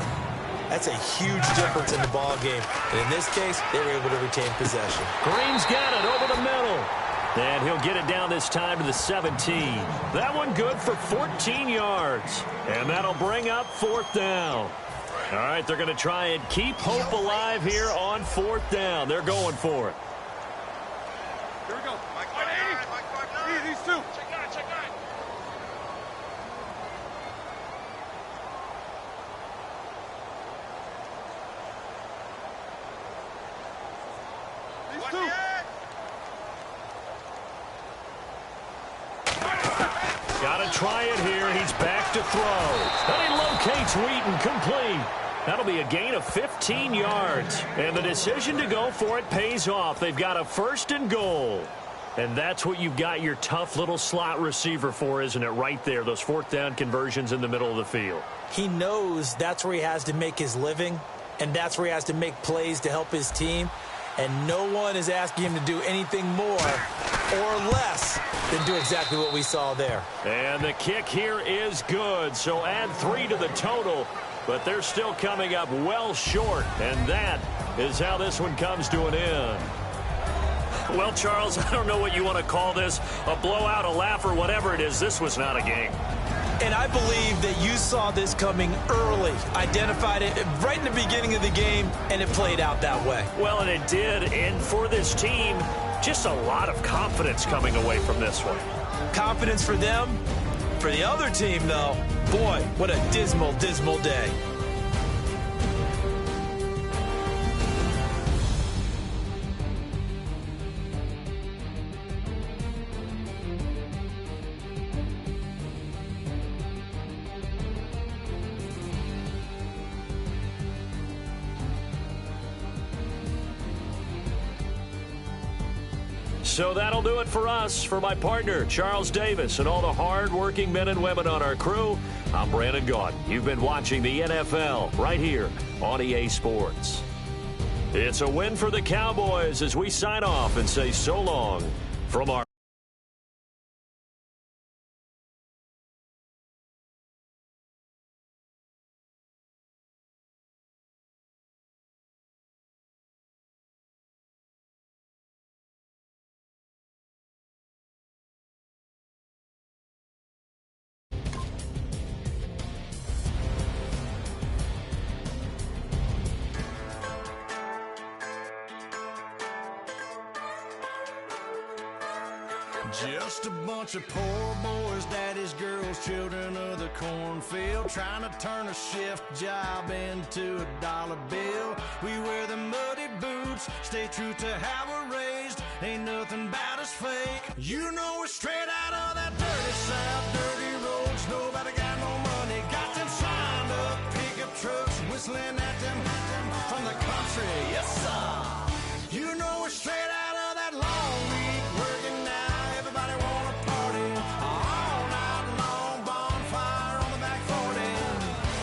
S3: That's a huge difference in the ball game. And in this case, they were able to retain possession.
S2: Green's got it over the middle. And he'll get it down this time to the 17. That one good for 14 yards. And that'll bring up 4th down. All right, they're going to try and keep hope alive here on 4th down. They're going for it.
S1: Here we go. These two. Check out. These two.
S2: Got to try it here. He's back to throw. And he locates Wheaton, complete. That'll be a gain of 15 yards. And the decision to go for it pays off. They've got a 1st and goal. And that's what you've got your tough little slot receiver for, isn't it? Right there, those 4th down conversions in the middle of the field.
S3: He knows that's where he has to make his living, and that's where he has to make plays to help his team. And no one is asking him to do anything more or less than do exactly what we saw there.
S2: And the kick here is good. So add 3 to the total, but they're still coming up well short. And that is how this one comes to an end. Well, Charles, I don't know what you want to call this, a blowout, a laugh, or whatever it is. This was not a game.
S3: And I believe that you saw this coming early, identified it right in the beginning of the game, and it played out that way.
S2: Well, and it did. And for this team, just a lot of confidence coming away from this one.
S3: Confidence for them. For the other team, though, boy, what a dismal, dismal day.
S2: So that'll do it for us. For my partner, Charles Davis, and all the hard-working men and women on our crew, I'm Brandon Gaudin. You've been watching the NFL right here on EA Sports. It's a win for the Cowboys as we sign off and say so long from our
S5: Just a bunch of poor boys, daddy's girls, children of the cornfield, trying to turn a shift job into a dollar bill. We wear the muddy boots, stay true to how we're raised. Ain't nothing about us fake. You know we're straight out of that dirty South, dirty roads. Nobody got no money, got them signed up pickup trucks, whistling at them from the country. Yes, sir. You know we're straight out of that long week working now. Everybody wanna party all night long, bonfire on the back 40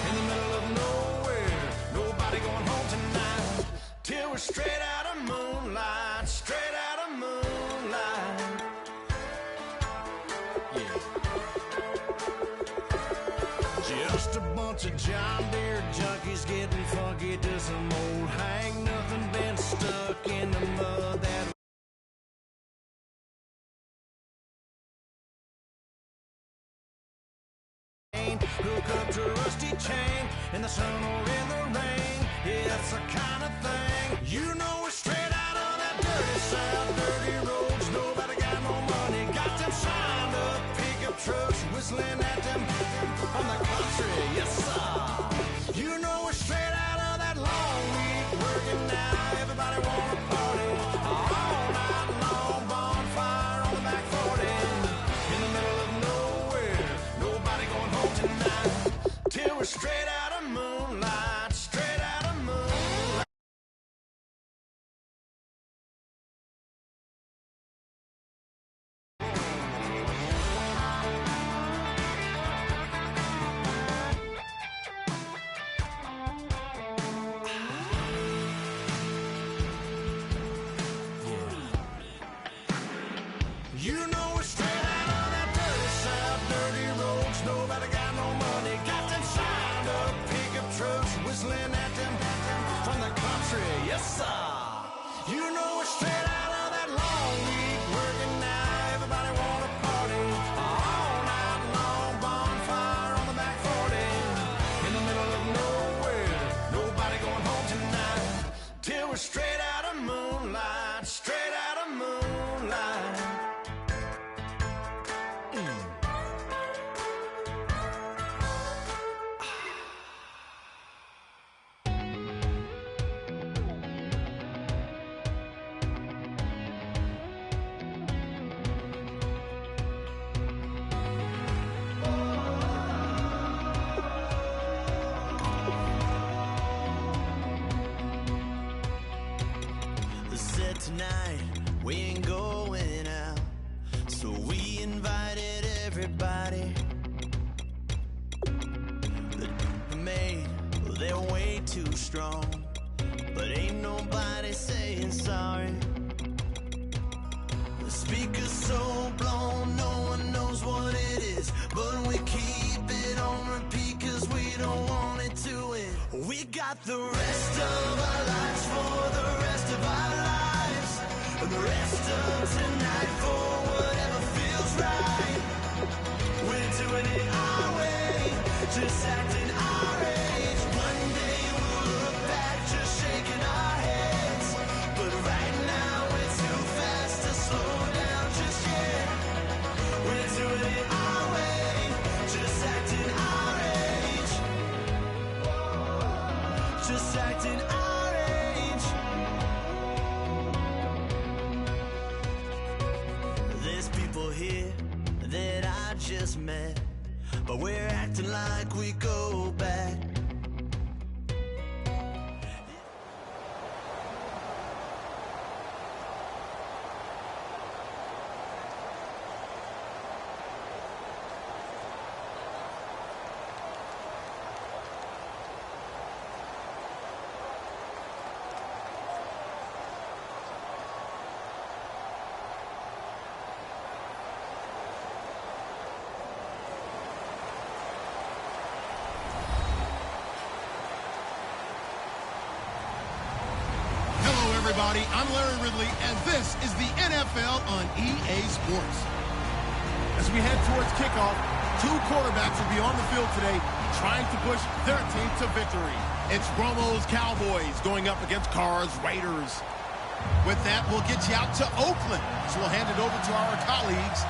S5: in the middle of nowhere. Nobody going home tonight till we're straight out of moonlight, straight out of moonlight. Yeah. Just a bunch of John Deere junkies getting funky to some old hang nothing, been stuck in the mud that hook up to a rusty chain in the sun or in the rain. Yeah, it's the kind of thing. You know we're straight out of that dirty South, dirty roads. Nobody got no money, got them signed up pickup trucks, whistling at them from the country. Yes, sir. You know we're straight out of that long week working now. Everybody wanna party all night long, bonfire on the back 40 in the middle of nowhere. Nobody going home tonight till we're straight out of moonlight, straight out of moonlight. You know we're straight out of that dirty South, dirty roads. Nobody got no money, got them signed up pickup trucks, whistling at them from the country. Yes, sir. You know we're straight out of that long week working now. Everybody wanna party all night long, bonfire on the back 40 in the middle of nowhere. Nobody going home tonight till we're straight out of moonlight, straight out of moonlight. Said tonight we ain't going out, so we invited everybody. The made, well, they're way too strong, but ain't nobody saying sorry. The speaker's so blown, no one knows what it is, but we keep it on repeat 'cause we don't want it to end. We got the rest of our lives for the rest of our lives, and the rest of tonight for whatever feels right. We're doing it our way, just acting our age. One day we'll look back just shaking our heads, but right now we're too fast to slow down just yet. We're doing it our way, just acting our age, just acting our age. There's people here that I just met, but we're acting like we go back.
S1: everybody. I'm Larry Ridley, and this is the NFL on EA Sports. As we head towards kickoff, two quarterbacks will be on the field today trying to push their team to victory. It's Romo's Cowboys going up against Carr's Raiders. With that, we'll get you out to Oakland. So we'll hand it over to our colleagues,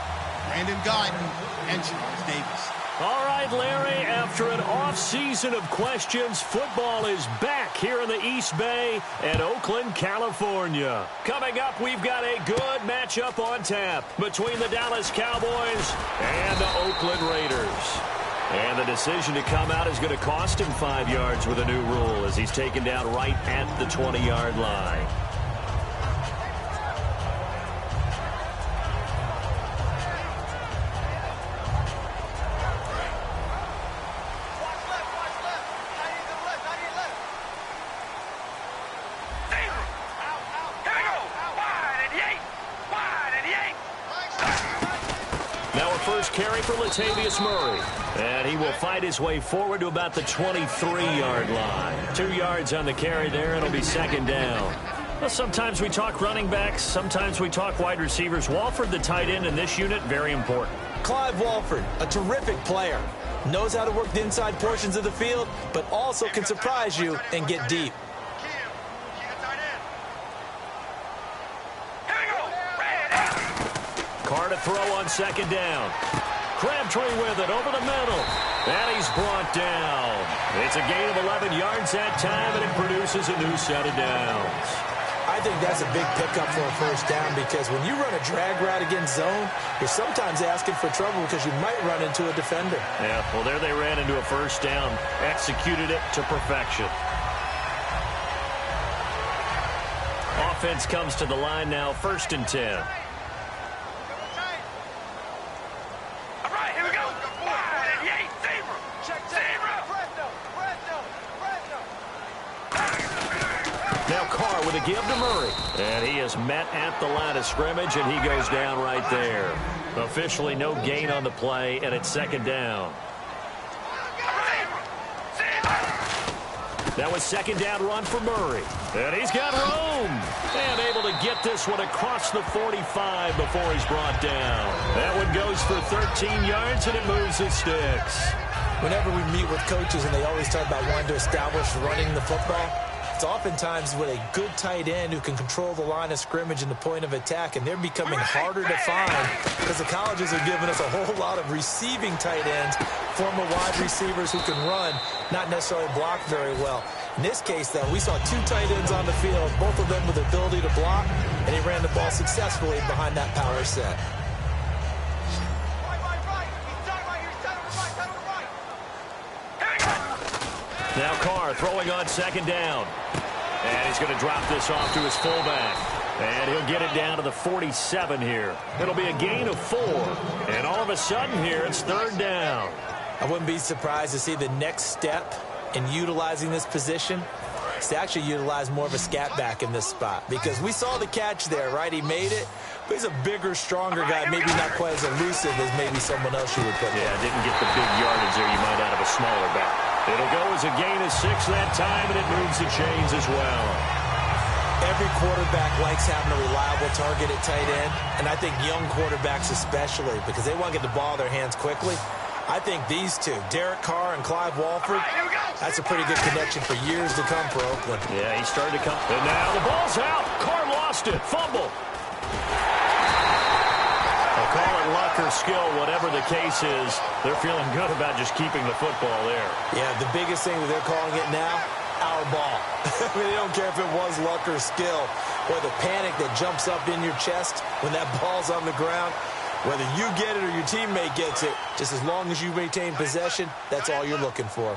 S1: Brandon Guyton and Charles Davis.
S2: All right, Larry, after an off-season of questions, football is back here in the East Bay at Oakland, California. Coming up, we've got a good matchup on tap between the Dallas Cowboys and the Oakland Raiders. And the decision to come out is going to cost him 5 yards with a new rule as he's taken down right at the 20-yard line. Carry for Latavius Murray. And he will fight his way forward to about the 23-yard line. 2 yards on the carry there. It'll be second down. Well, sometimes we talk running backs. Sometimes we talk wide receivers. Walford, the tight end in this unit, very important.
S3: Clive Walford, a terrific player. Knows how to work the inside portions of the field, but also can surprise you and get deep.
S2: Carr to throw on second down. Crabtree with it over the middle. And he's brought down. It's a gain of 11 yards that time, and it produces a new set of downs.
S3: I think that's a big pickup for a first down because when you run a drag route against zone, you're sometimes asking for trouble because you might run into a defender.
S2: Yeah, well, there they ran into a first down. Executed it to perfection. Offense comes to the line now, 1st and 10. Now Carr with a give to Murray. And he is met at the line of scrimmage, and he goes down right there. Officially no gain on the play, and it's second down. That was second down run for Murray. And he's got room. And able to get this one across the 45 before he's brought down. That one goes for 13 yards, and it moves the sticks.
S3: Whenever we meet with coaches and they always talk about wanting to establish running the football, it's oftentimes with a good tight end who can control the line of scrimmage and the point of attack, and they're becoming harder to find because the colleges are giving us a whole lot of receiving tight ends, former wide receivers who can run, not necessarily block very well. In this case, though, we saw 2 tight ends on the field, both of them with the ability to block, and he ran the ball successfully behind that power set.
S2: Now Carr throwing on second down. And he's going to drop this off to his fullback. And he'll get it down to the 47 here. It'll be a gain of 4. And all of a sudden here, it's 3rd down.
S3: I wouldn't be surprised to see the next step in utilizing this position is to actually utilize more of a scat back in this spot. Because we saw the catch there, right? He made it. But he's a bigger, stronger guy, maybe not quite as elusive as maybe someone else you would put there.
S2: Yeah, didn't get the big yardage there you might out of a smaller back. It'll go as a gain of 6 that time, and it moves the chains as well.
S3: Every quarterback likes having a reliable target at tight end, and I think young quarterbacks especially, because they want to get the ball in their hands quickly. I think these two, Derek Carr and Clive Walford, that's a pretty good connection for years to come for Oakland.
S2: Yeah, he started to come. And now the ball's out. Carr lost it. Fumble. I'll call it luck or skill, whatever the case is. They're feeling good about just keeping the football there.
S3: Yeah, the biggest thing that they're calling it now, our ball. I mean, they don't care if it was luck or skill, or the panic that jumps up in your chest when that ball's on the ground. Whether you get it or your teammate gets it, just as long as you maintain possession, that's all you're looking for.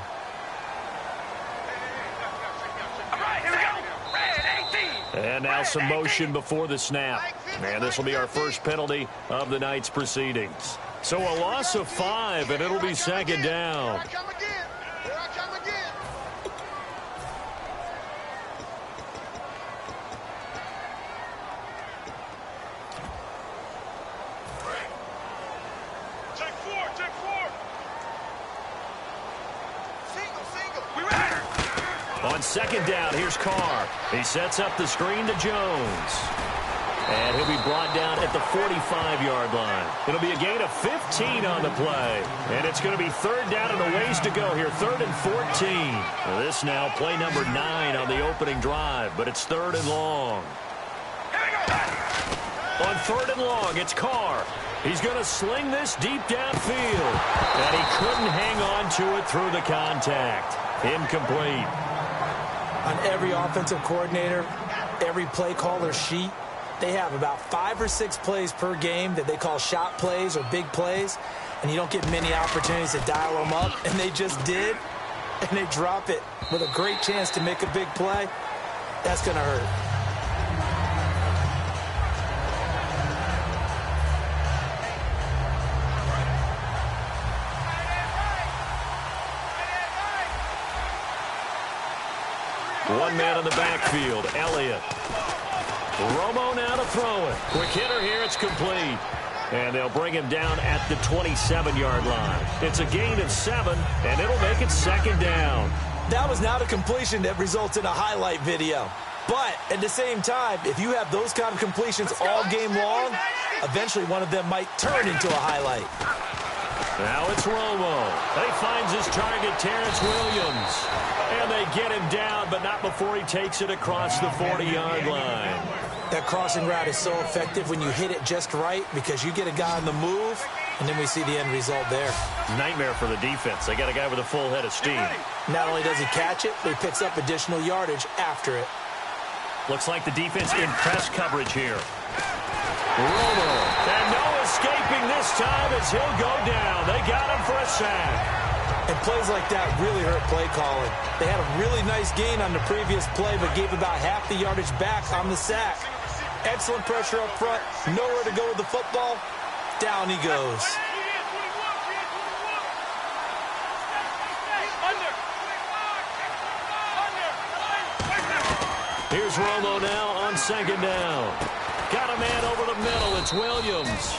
S2: And now some motion before the snap. And this will be our first penalty of the night's proceedings. So a loss of 5, and it'll be second down. On second down, here's Carr. He sets up the screen to Jones. And he'll be brought down at the 45-yard line. It'll be a gain of 15 on the play. And it's going to be 3rd down and a ways to go here. 3rd and 14. This now play number 9 on the opening drive, but it's 3rd and long. On 3rd and long, it's Carr. He's going to sling this deep downfield. And he couldn't hang on to it through the contact. Incomplete.
S3: On every offensive coordinator, every play caller sheet, they have about 5 or 6 plays per game that they call shot plays or big plays. And you don't get many opportunities to dial them up. And they just did. And they drop it with a great chance to make a big play. That's going to hurt.
S2: One man in the backfield, Elliott. Romo now to throw it. Quick hitter here, it's complete. And they'll bring him down at the 27-yard line. It's a gain of 7, and it'll make it 2nd down.
S3: That was not a completion that results in a highlight video. But at the same time, if you have those kind of completions all game long, eventually one of them might turn into a highlight.
S2: Now it's Romo. He finds his target, Terrence Williams. And they get him down, but not before he takes it across the 40-yard line.
S3: That crossing route is so effective when you hit it just right because you get a guy on the move, and then we see the end result there.
S2: Nightmare for the defense. They got a guy with a full head of steam.
S3: Not only does he catch it, but he picks up additional yardage after it.
S2: Looks like the defense in press coverage here. Romo. And no escaping this time as he'll go down. They got him for a sack.
S3: And plays like that really hurt play calling. They had a really nice gain on the previous play, but gave about half the yardage back on the sack. Excellent pressure up front. Nowhere to go with the football. Down he goes.
S2: Here's Romo now on 2nd down. Got a man over the middle. It's Williams.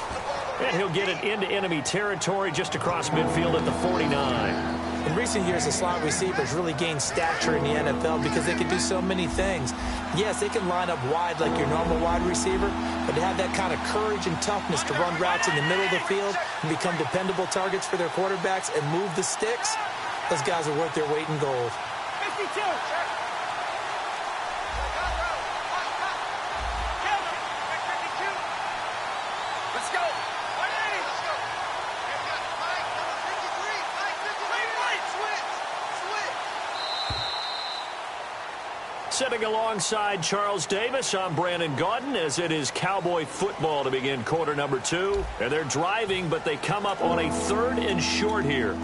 S2: And he'll get it into enemy territory just across midfield at the 49.
S3: In recent years, the slot receivers really gained stature in the NFL because they can do so many things. Yes, they can line up wide like your normal wide receiver, but to have that kind of courage and toughness to run routes in the middle of the field and become dependable targets for their quarterbacks and move the sticks, those guys are worth their weight in gold.
S6: 52.
S2: Sitting alongside Charles Davis, I'm Brandon Gaudin, as it is Cowboy football to begin quarter number 2. And they're driving, but they come up on a 3rd and short here.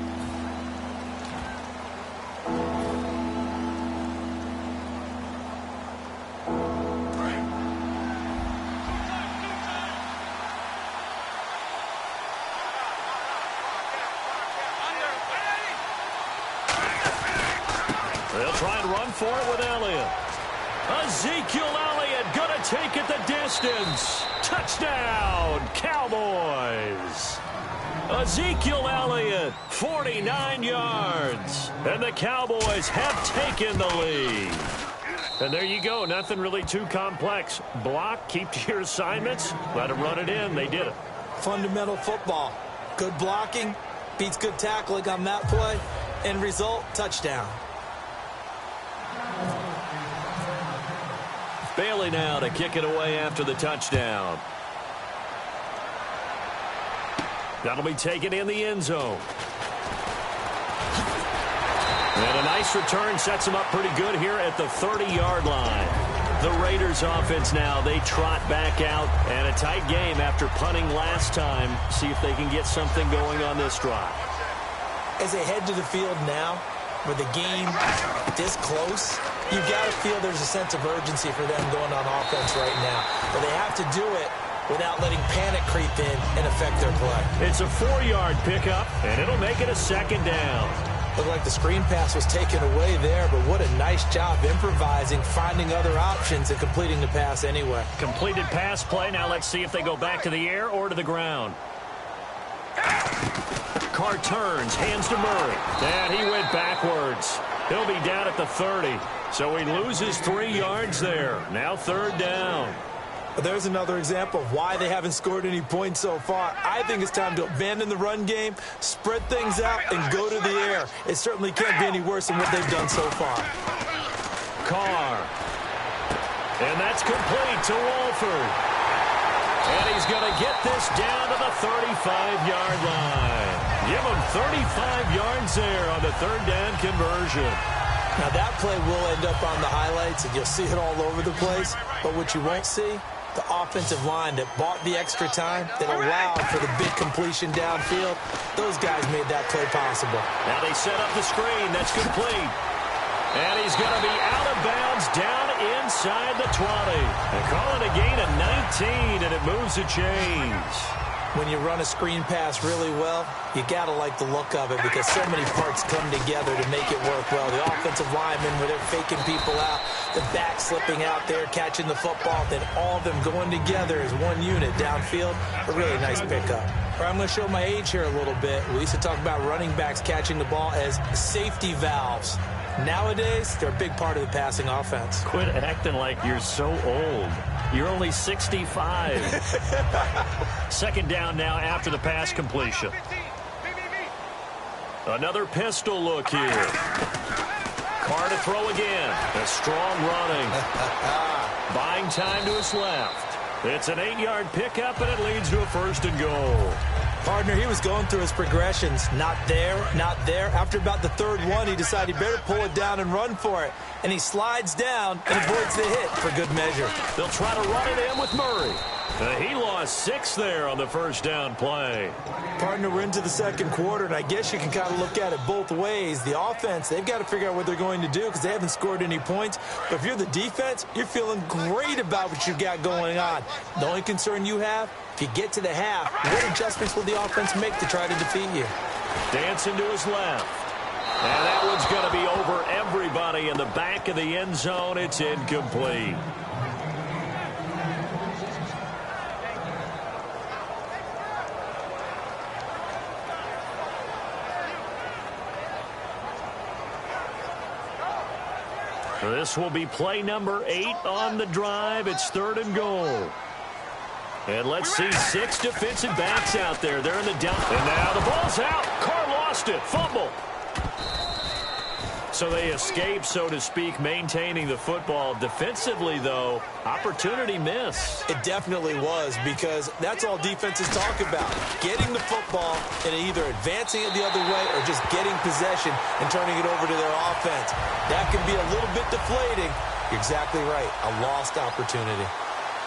S2: They'll try and run for it with Elliott. Ezekiel Elliott gonna take it the distance. Touchdown, Cowboys. Ezekiel Elliott, 49 yards. And the Cowboys have taken the lead. And there you go. Nothing really too complex. Block, keep to your assignments, let them run it in. They did it.
S3: Fundamental football. Good blocking, beats good tackling on that play. End result, touchdown.
S2: Bailey now to kick it away after the touchdown. That'll be taken in the end zone. And a nice return sets them up pretty good here at the 30-yard line. The Raiders offense now, they trot back out, and a tight game after punting last time. See if they can get something going on this drive.
S3: As they head to the field now, with the game this close, you got to feel there's a sense of urgency for them going on offense right now. But they have to do it without letting panic creep in and affect their play.
S2: It's a 4-yard pickup, and it'll make it a 2nd down.
S3: Looked like the screen pass was taken away there, but what a nice job improvising, finding other options, and completing the pass anyway.
S2: Completed pass play. Now let's see if they go back to the air or to the ground. Carr turns, hands to Murray. And he went backwards. He'll be down at the 30. So he loses 3 yards there. Now 3rd down.
S3: But there's another example of why they haven't scored any points so far. I think it's time to abandon the run game, spread things out, and go to the air. It certainly can't be any worse than what they've done so far.
S2: Carr. And that's complete to Wolford. And he's going to get this down to the 35-yard line. Give him 35 yards there on the third down conversion.
S3: Now, that play will end up on the highlights, and you'll see it all over the place. But what you won't see, the offensive line that bought the extra time, that allowed for the big completion downfield, those guys made that play possible.
S2: Now they set up the screen. That's complete. And he's going to be out of bounds down inside the 20. They call it a gain of 19, and it moves the chains.
S3: When you run a screen pass really well, you got to like the look of it because so many parts come together to make it work well. The offensive linemen, where they're faking people out, the back slipping out there, catching the football, then all of them going together as one unit downfield. A really nice pickup. All right, I'm going to show my age here a little bit. We used to talk about running backs catching the ball as safety valves. Nowadays, they're a big part of the passing offense.
S2: Quit acting like you're so old. You're only 65. Second down now after the pass completion. Another pistol look here. Carr to throw again. A strong running. Buying time to his left. It's an 8-yard pickup, and it leads to a 1st and goal.
S3: Partner, he was going through his progressions. Not there, not there. After about the third one, he decided he better pull it down and run for it. And he slides down and avoids the hit for good measure.
S2: They'll try to run it in with Murray. He lost 6 there on the first down play.
S3: Partner, we're into the second quarter, and I guess you can kind of look at it both ways. The offense, they've got to figure out what they're going to do because they haven't scored any points. But if you're the defense, you're feeling great about what you've got going on. The only concern you have, if you get to the half, what adjustments will the offense make to try to defeat you?
S2: Dancing to his left. And that one's going to be over everybody in the back of the end zone. It's incomplete. This will be play number 8 on the drive. It's 3rd and goal. And let's see 6 defensive backs out there. They're in the down. And now the ball's out. Carr lost it. Fumble. So they escape, so to speak, maintaining the football. Defensively, though, opportunity miss.
S3: It definitely was because that's all defenses talk about. Getting the football and either advancing it the other way or just getting possession and turning it over to their offense. That can be a little bit deflating. You're exactly right. A lost opportunity.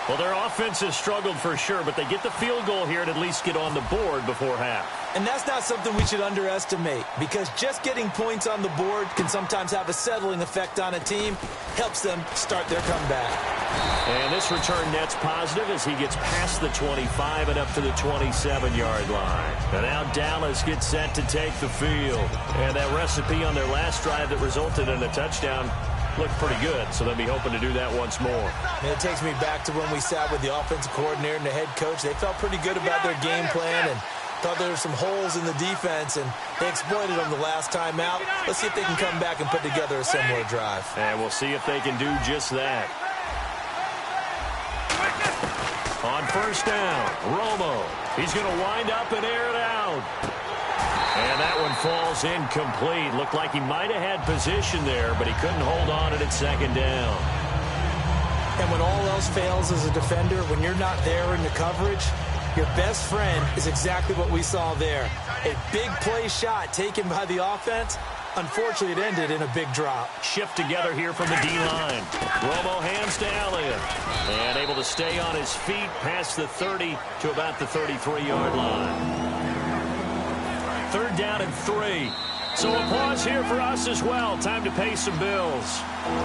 S2: Well, their offense has struggled for sure, but they get the field goal here and at least get on the board before half.
S3: And that's not something we should underestimate because just getting points on the board can sometimes have a settling effect on a team. Helps them start their comeback.
S2: And this return net's positive as he gets past the 25 and up to the 27-yard line. And now Dallas gets set to take the field. And that recipe on their last drive that resulted in a touchdown looked pretty good, so they'll be hoping to do that once more.
S3: And it takes me back to when we sat with the offensive coordinator and the head coach. They felt pretty good about their game plan and thought there were some holes in the defense, and they exploited them the last time out. Let's see if they can come back and put together a similar drive.
S2: And we'll see if they can do just that. On first down, Romo. He's going to wind up and air it out. And that one falls incomplete. Looked like he might have had position there, but he couldn't hold on at second down.
S3: And when all else fails as a defender, when you're not there in the coverage, your best friend is exactly what we saw there. A big play shot taken by the offense. Unfortunately, it ended in a big drop.
S2: Shift together here from the D-line. Romo hands to Elliott. And able to stay on his feet past the 30 to about the 33-yard line. 3rd down and 3. So a pause here for us as well. Time to pay some bills.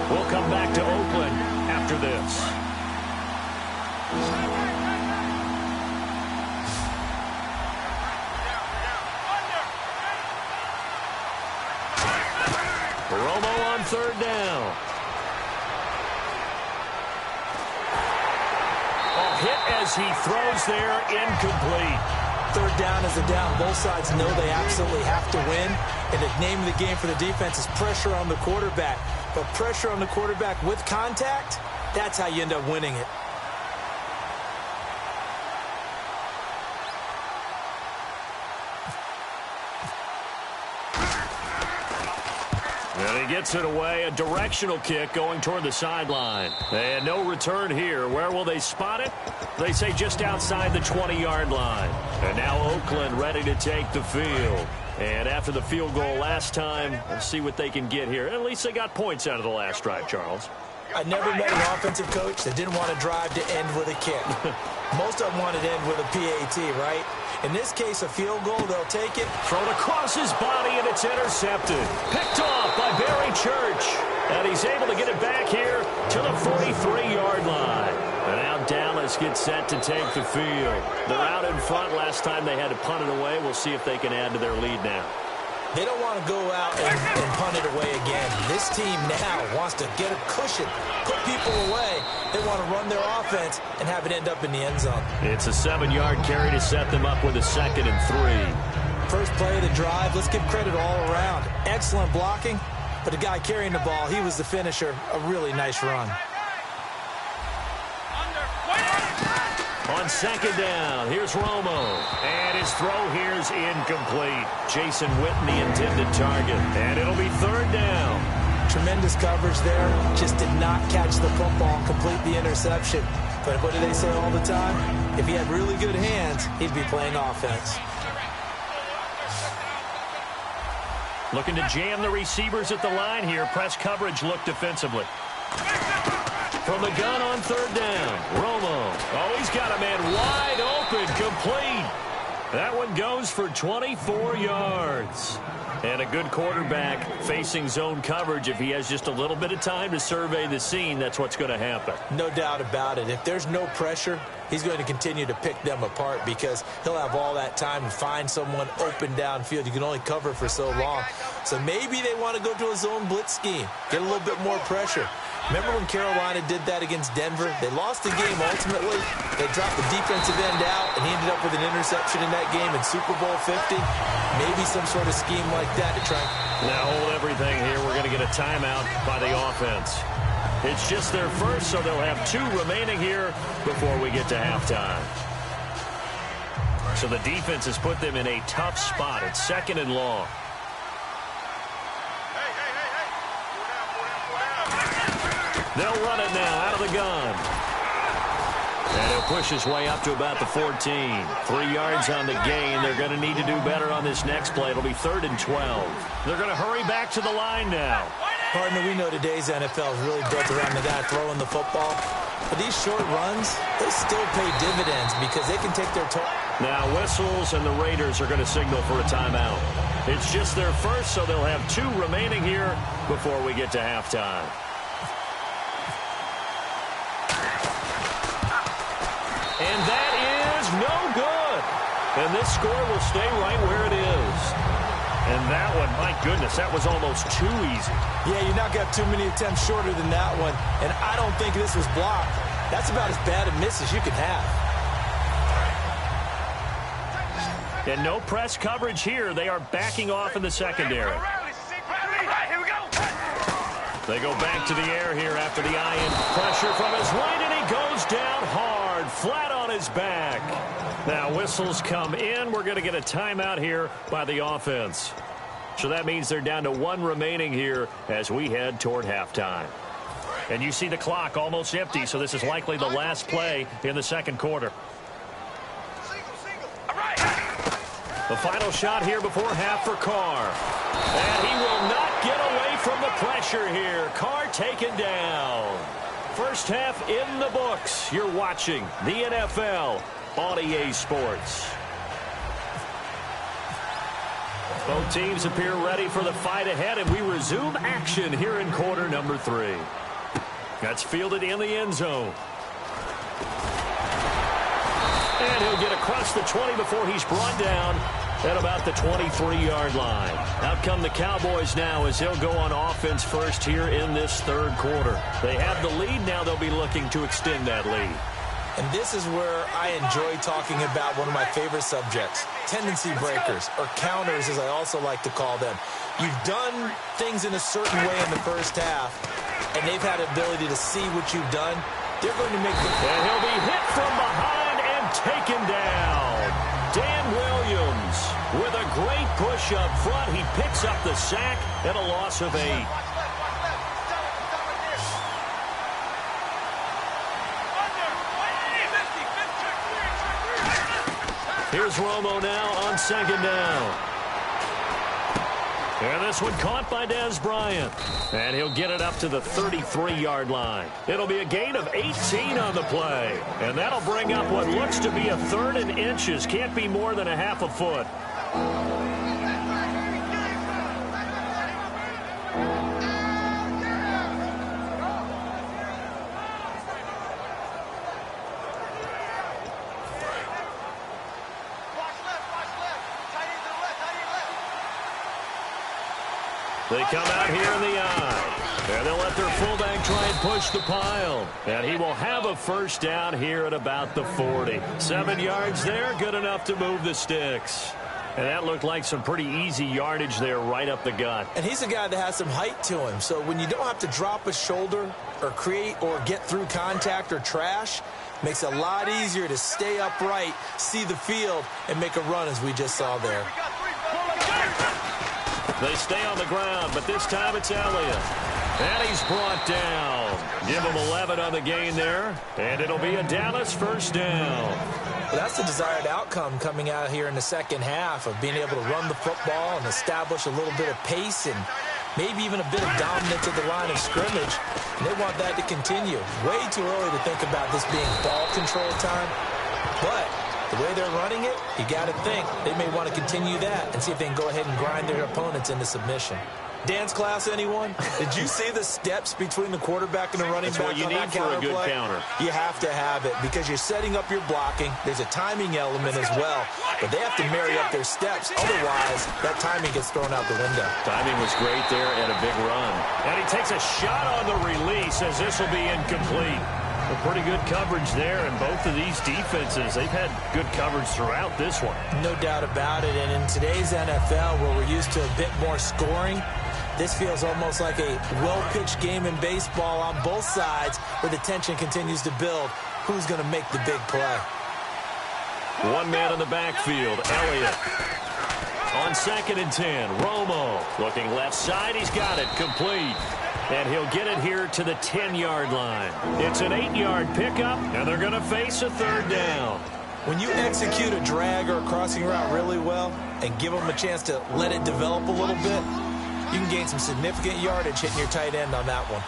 S2: We'll come back to Oakland after this. Romo on 3rd down. A hit as he throws there, incomplete.
S3: 3rd down is a down. Both sides know they absolutely have to win. And the name of the game for the defense is pressure on the quarterback. But pressure on the quarterback with contact, that's how you end up winning it.
S2: And he gets it away, a directional kick going toward the sideline. And no return here. Where will they spot it? They say just outside the 20-yard line. And now Oakland ready to take the field. And after the field goal last time, let's see what they can get here. At least they got points out of the last drive, Charles.
S3: I never met an offensive coach that didn't want to drive to end with a kick. Most of them wanted to end with a PAT, right? In this case, a field goal, they'll take it.
S2: Thrown across his body, and it's intercepted. Picked off by Barry Church. And he's able to get it back here to the 43-yard line. And now Dallas gets set to take the field. They're out in front. Last time they had to punt it away. We'll see if they can add to their lead now.
S3: They don't want to go out and punt it away again. This team now wants to get a cushion, put people away. They want to run their offense and have it end up in the end zone.
S2: It's a 7-yard carry to set them up with a 2nd and 3.
S3: First play of the drive, let's give credit all around. Excellent blocking, but the guy carrying the ball, he was the finisher. A really nice run.
S2: On 2nd down, here's Romo. And his throw here's incomplete. Jason Witten, the intended target. And it'll be 3rd down.
S3: Tremendous coverage there. Just did not catch the football and complete the interception. But what do they say all the time? If he had really good hands, he'd be playing offense.
S2: Looking to jam the receivers at the line here. Press coverage look defensively. From the gun on 3rd down, Romo. Oh, he's got a man wide open, complete. That one goes for 24 yards. And a good quarterback facing zone coverage. If he has just a little bit of time to survey the scene, that's what's going to happen.
S3: No doubt about it. If there's no pressure, he's going to continue to pick them apart because he'll have all that time to find someone open downfield. You can only cover for so long. So maybe they want to go to a zone blitz scheme, get a little bit more pressure. Remember when Carolina did that against Denver? They lost the game ultimately. They dropped the defensive end out, and he ended up with an interception in that game in Super Bowl 50. Maybe some sort of scheme like that to try.
S2: Now hold everything here. We're going to get a timeout by the offense. It's just their first, so they'll have 2 remaining here before we get to halftime. So the defense has put them in a tough spot. It's 2nd and long. They'll run it now out of the gun. And he'll push his way up to about the 14. 3 yards on the gain. They're going to need to do better on this next play. It'll be 3rd and 12. They're going to hurry back to the line now.
S3: Partner, we know today's NFL is really built around the guy throwing the football. But these short runs, they still pay dividends because they can take their toll.
S2: Now whistles and the Raiders are going to signal for a timeout. It's just their first, so they'll have 2 remaining here before we get to halftime. And that is no good. And this score will stay right where it is. And that one, my goodness, that was almost too easy.
S3: Yeah, you not got too many attempts shorter than that one. And I don't think this was blocked. That's about as bad a miss as you can have.
S2: And no press coverage here. They are backing off in the secondary. They go back to the air here after the iron pressure from his right, and he goes down hard, flat on his back. Now whistles come in. We're going to get a timeout here by the offense. So that means they're down to 1 remaining here as we head toward halftime. And you see the clock almost empty, so this is likely the last play in the 2nd quarter. The final shot here before half for Carr. And he will not get away from the pressure here. Carr taken down. First half in the books. You're watching the NFL on EA Sports. Both teams appear ready for the fight ahead, and we resume action here in quarter number 3. That's fielded in the end zone. And he'll get across the 20 before he's brought down at about the 23-yard line. Out come the Cowboys now as they'll go on offense first here in this 3rd quarter. They have the lead. Now they'll be looking to extend that lead.
S3: And this is where I enjoy talking about one of my favorite subjects, tendency breakers, or counters as I also like to call them. You've done things in a certain way in the first half, and they've had the ability to see what you've done. They're going to make the...
S2: And he'll be hit from behind and taken down. Dan Williams with a great push up front. He picks up the sack and a loss of 8. Here's Romo now on 2nd down. And this one caught by Des Bryant. And he'll get it up to the 33-yard line. It'll be a gain of 18 on the play. And that'll bring up what looks to be a 3rd and inches. Can't be more than a half a foot. They come out here in the eye. And they'll let their fullback try and push the pile. And he will have a 1st down here at about the 40. 7 yards there, good enough to move the sticks. And that looked like some pretty easy yardage there right up the gut.
S3: And he's a guy that has some height to him. So when you don't have to drop a shoulder or create or get through contact or trash, makes it a lot easier to stay upright, see the field, and make a run as we just saw there.
S2: They stay on the ground, but this time it's Elliott. And he's brought down. Give him 11 on the gain there, and it'll be a Dallas 1st down.
S3: Well, that's the desired outcome coming out here in the second half of being able to run the football and establish a little bit of pace and maybe even a bit of dominance at the line of scrimmage. And they want that to continue. Way too early to think about this being ball control time, but the way they're running it, you got to think they may want to continue that and see if they can go ahead and grind their opponents into submission. Dance class, anyone? Did you see the steps between the quarterback and the running back on that counter play? That's what you need for a good counter. You have to have it because you're setting up your blocking. There's a timing element as well, but they have to marry up their steps. Otherwise, that timing gets thrown out the window.
S2: Timing was great there and a big run. And he takes a shot on the release as this will be incomplete. A pretty good coverage there, and both of these defenses, they've had good coverage throughout this one. No doubt about it, and in today's NFL, where we're used to a bit more scoring, this feels almost like a well-pitched game in baseball on both sides where the tension continues to build. Who's going to make the big play? One man in the backfield, Elliott. On 2nd and 10, Romo looking left side. He's got it complete. And he'll get it here to the 10-yard line. It's an 8-yard pickup, and they're going to face a 3rd down. When you execute a drag or a crossing route really well and give them a chance to let it develop a little bit, you can gain some significant yardage hitting your tight end on that one.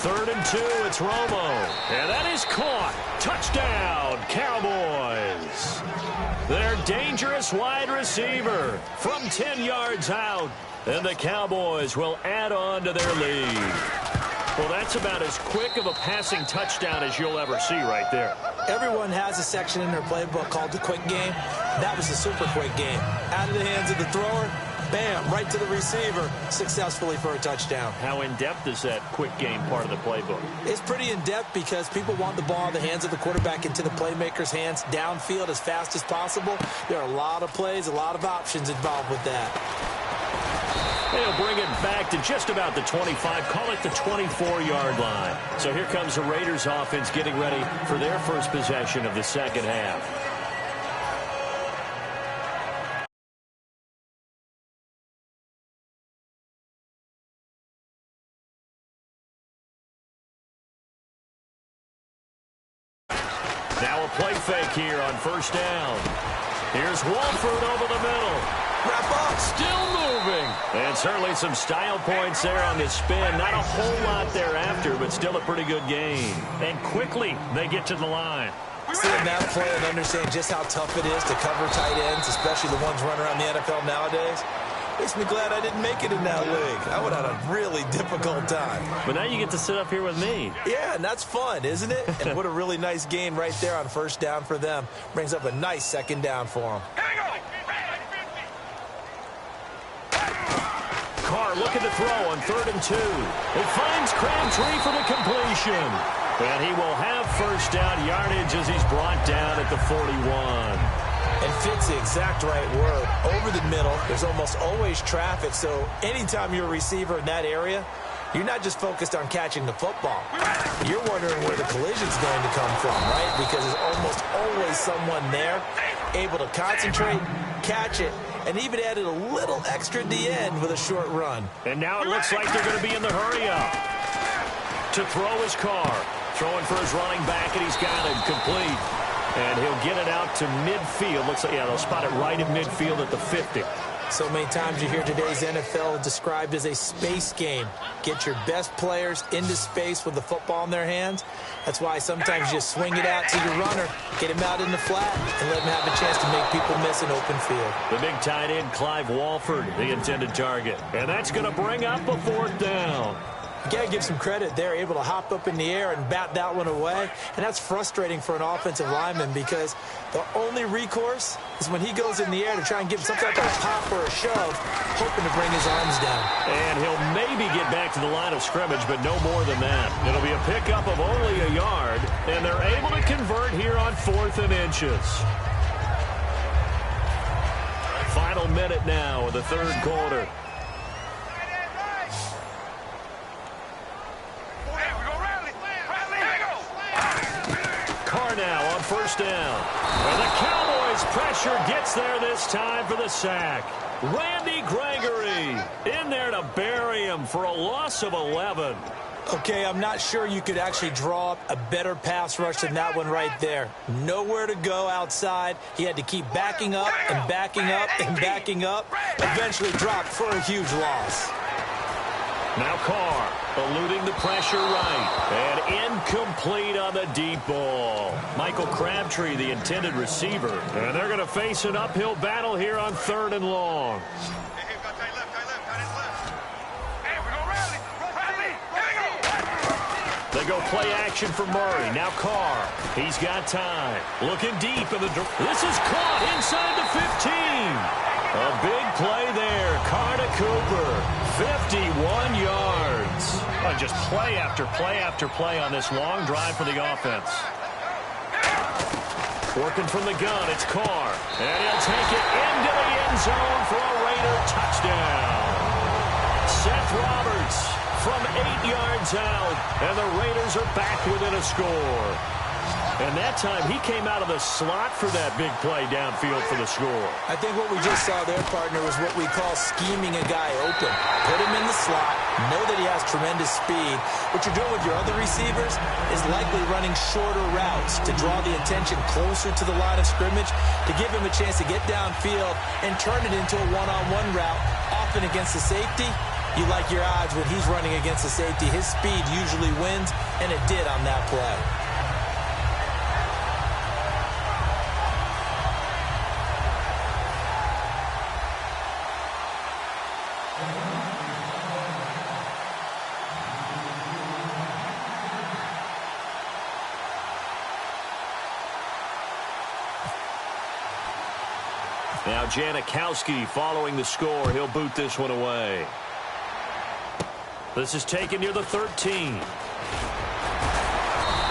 S2: 3rd and 2, it's Romo. And that is caught. Touchdown, Cowboys. Their dangerous wide receiver from 10 yards out. And the Cowboys will add on to their lead. Well, that's about as quick of a passing touchdown as you'll ever see right there. Everyone has a section in their playbook called the quick game. That was the super quick game. Out of the hands of the thrower, bam, right to the receiver, successfully for a touchdown. How in-depth is that quick game part of the playbook? It's pretty in-depth because people want the ball in the hands of the quarterback into the playmaker's hands downfield as fast as possible. There are a lot of plays, a lot of options involved with that. They'll bring it back to just about the 25, call it the 24-yard line. So here comes the Raiders offense getting ready for their first possession of the second half. Now a play fake here on 1st down. Here's Wolford over the middle. Wrap up, still moving. And certainly some style points there on the spin. Not a whole lot thereafter, but still a pretty good gain. And quickly, they get to the line. Seeing that play and understanding just how tough it is to cover tight ends, especially the ones running around the NFL nowadays, makes me glad I didn't make it in that league. I would have had a really difficult time. But now you get to sit up here with me. Yeah, and that's fun, isn't it? And what a really nice gain right there on 1st down for them. Brings up a nice 2nd down for them. Carr looking to throw on 3rd and 2. It finds Crabtree for the completion. And he will have 1st down yardage as he's brought down at the 41. And fits the exact right word. Over the middle, there's almost always traffic, so anytime you're a receiver in that area, you're not just focused on catching the football. You're wondering where the collision's going to come from, right? Because there's almost always someone there
S3: able to concentrate, catch it, and even added a little extra at the end with a short run.
S2: And now it looks like they're going to be in the hurry-up. To throw his car. Throwing for his running back, and he's got it complete. And he'll get it out to midfield. Looks like, yeah, they'll spot it right at midfield at the 50.
S3: So many times you hear today's NFL described as a space game. Get your best players into space with the football in their hands. That's why sometimes you swing it out to your runner, get him out in the flat, and let him have a chance to make people miss an open field.
S2: The big tight end, Clive Walford, the intended target. And that's going to bring up a 4th down.
S3: You got to give some credit. They're able to hop up in the air and bat that one away. And that's frustrating for an offensive lineman because the only recourse is when he goes in the air to try and give some type of a pop or a shove, hoping to bring his arms down.
S2: And he'll maybe get back to the line of scrimmage, but no more than that. It'll be a pickup of only a yard, and they're able to convert here on 4th and inches. Final minute now of the 3rd quarter. Now on 1st down. And the Cowboys' pressure gets there this time for the sack. Randy Gregory in there to bury him for a loss of 11.
S3: Okay, I'm not sure you could actually draw up a better pass rush than that one right there. Nowhere to go outside. He had to keep backing up and backing up and backing up. Eventually dropped for a huge loss.
S2: Now Carr eluding the pressure right. And incomplete on the deep ball. Michael Crabtree, the intended receiver. And they're going to face an uphill battle here on 3rd and long. They go play action for Murray. Now Carr. He's got time. Looking deep in the... This is caught inside the 15. A big play there. Carr to Cooper. 51 yards. Just play after play after play on this long drive for the offense. Working from the gun, it's Carr. And he'll take it into the end zone for a Raider touchdown. Seth Roberts from 8 yards out. And the Raiders are back within a score. And that time, he came out of the slot for that big play downfield for the score.
S3: I think what we just saw there, partner, was what we call scheming a guy open. Put him in the slot, know that he has tremendous speed. What you're doing with your other receivers is likely running shorter routes to draw the attention closer to the line of scrimmage, to give him a chance to get downfield and turn it into a one-on-one route, often against the safety. You like your odds when he's running against the safety. His speed usually wins, and it did on that play.
S2: Now Janikowski following the score. He'll boot this one away. This is taken near the 13.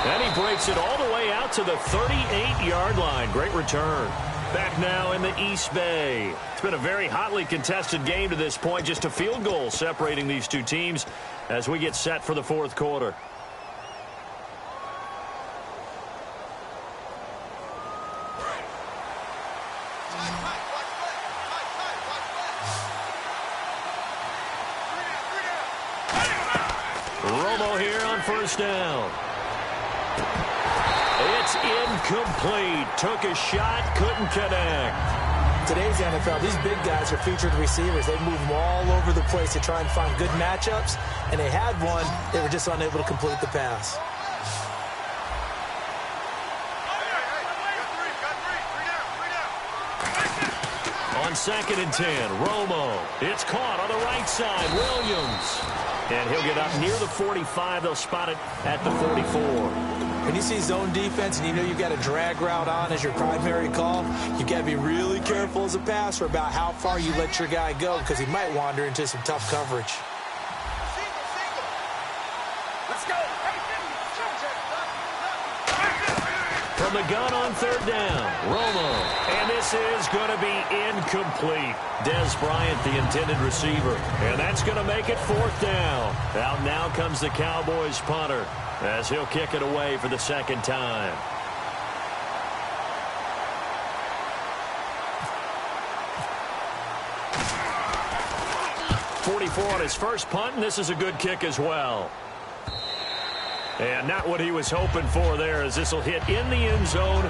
S2: And he breaks it all the way out to the 38-yard line. Great return. Back now in the East Bay. It's been a very hotly contested game to this point. Just a field goal separating these two teams as we get set for the 4th quarter. Romo here on 1st down. It's incomplete. Took a shot, couldn't connect.
S3: Today's NFL, these big guys are featured receivers. They move them all over the place to try and find good matchups, and they had one. They were just unable to complete the pass.
S2: On 2nd and 10, Romo. It's caught on the right side. Williams. And he'll get up near the 45. They'll spot it at the 44.
S3: When you see zone defense and you know you've got a drag route on as your primary call, you've got to be really careful as a passer about how far you let your guy go because he might wander into some tough coverage.
S6: Let's go.
S2: From the gun on 3rd down, Romo. And this is going to be incomplete. Dez Bryant, the intended receiver. And that's going to make it 4th down. Out now comes the Cowboys punter as he'll kick it away for the 2nd time. 44 on his first punt, and this is a good kick as well. And not what he was hoping for there, as this will hit in the end zone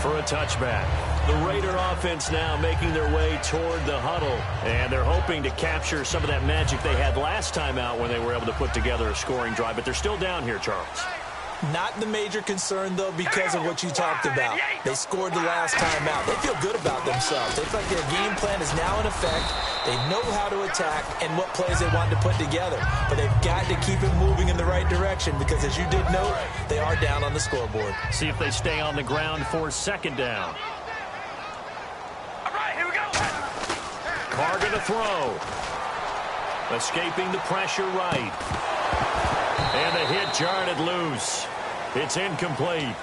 S2: for a touchback. The Raider offense now making their way toward the huddle, and they're hoping to capture some of that magic they had last time out when they were able to put together a scoring drive, but they're still down here, Charles.
S3: Not the major concern, though, because of what you talked about. They scored the last time out. They feel good about themselves. They feel like their game plan is now in effect. They know how to attack and what plays they want to put together. But they've got to keep it moving in the right direction because, as you did note, they are down on the scoreboard.
S2: See if they stay on the ground for second down.
S6: All right, here we go.
S2: Carr going to throw. Escaping the pressure right. And the hit jarred it loose. It's incomplete.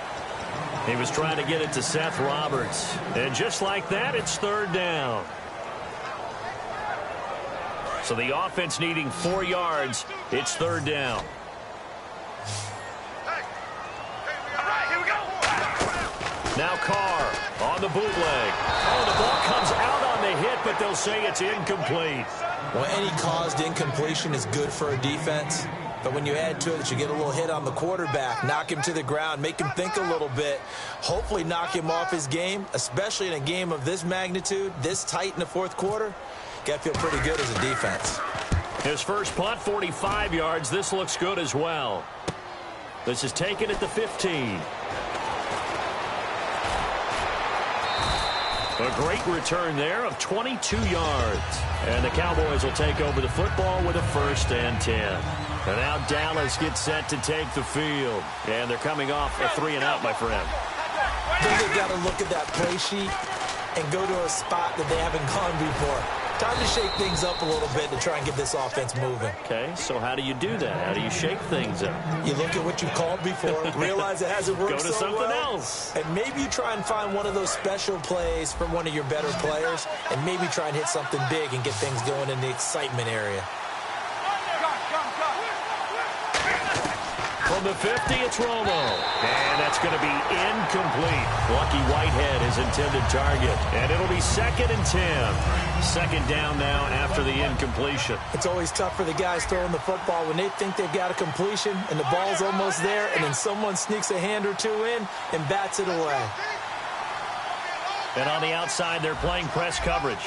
S2: He was trying to get it to Seth Roberts. And just like that, it's third down. So the offense needing 4 yards. It's third down.
S6: All right, here we go.
S2: Now Carr on the bootleg. Oh, the ball comes out on the hit, but they'll say it's incomplete.
S3: Well, any caused incompletion is good for a defense. But when you add to it that you get a little hit on the quarterback, knock him to the ground, make him think a little bit, hopefully knock him off his game, especially in a game of this magnitude, this tight in the fourth quarter, got to feel pretty good as a defense.
S2: His first punt, 45 yards. This looks good as well. This is taken at the 15. A great return there of 22 yards. And the Cowboys will take over the football with a 1st and 10. And now Dallas gets set to take the field. And they're coming off a 3-and-out, my friend.
S3: I think they've got to look at that play sheet and go to a spot that they haven't gone before. Time to shake things up a little bit to try and get this offense moving.
S2: Okay, so how do you do that? How do you shake things up?
S3: You look at what you've called before, realize it hasn't worked
S2: Go to
S3: so
S2: something
S3: well,
S2: else.
S3: and maybe you try and find one of those special plays from one of your better players, and maybe try and hit something big and get things going in the excitement area.
S2: From the 50, it's Romo. And that's going to be incomplete. Lucky Whitehead, his intended target. And it'll be 2nd and 10. Second down now after the incompletion.
S3: It's always tough for the guys throwing the football when they think they've got a completion and the ball's almost there, and then someone sneaks a hand or two in and bats it away.
S2: And on the outside, they're playing press coverage.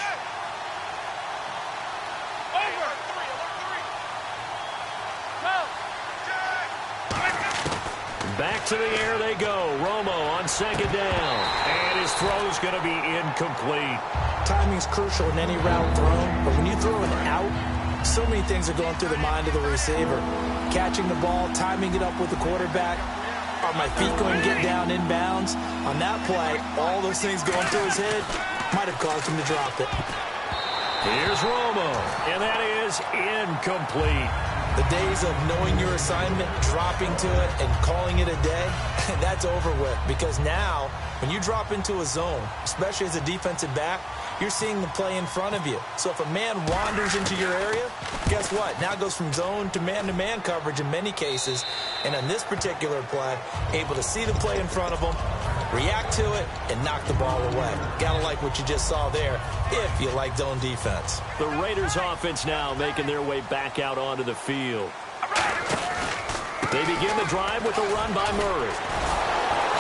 S2: Back to the air they go. Romo on 2nd down. And his throw's going to be incomplete.
S3: Timing's crucial in any route thrown, but when you throw an out, so many things are going through the mind of the receiver. Catching the ball, timing it up with the quarterback. Are my feet going to get down inbounds? On that play, all those things going through his head might have caused him to drop it.
S2: Here's Romo, and that is incomplete.
S3: The days of knowing your assignment, dropping to it, and calling it a day, that's over with. Because now, when you drop into a zone, especially as a defensive back, you're seeing the play in front of you. So if a man wanders into your area, guess what? Now it goes from zone to man-to-man coverage in many cases. And on this particular play, able to see the play in front of him, react to it, and knock the ball away. Gotta like what you just saw there, if you like zone defense.
S2: The Raiders offense now making their way back out onto the field. They begin the drive with a run by Murray.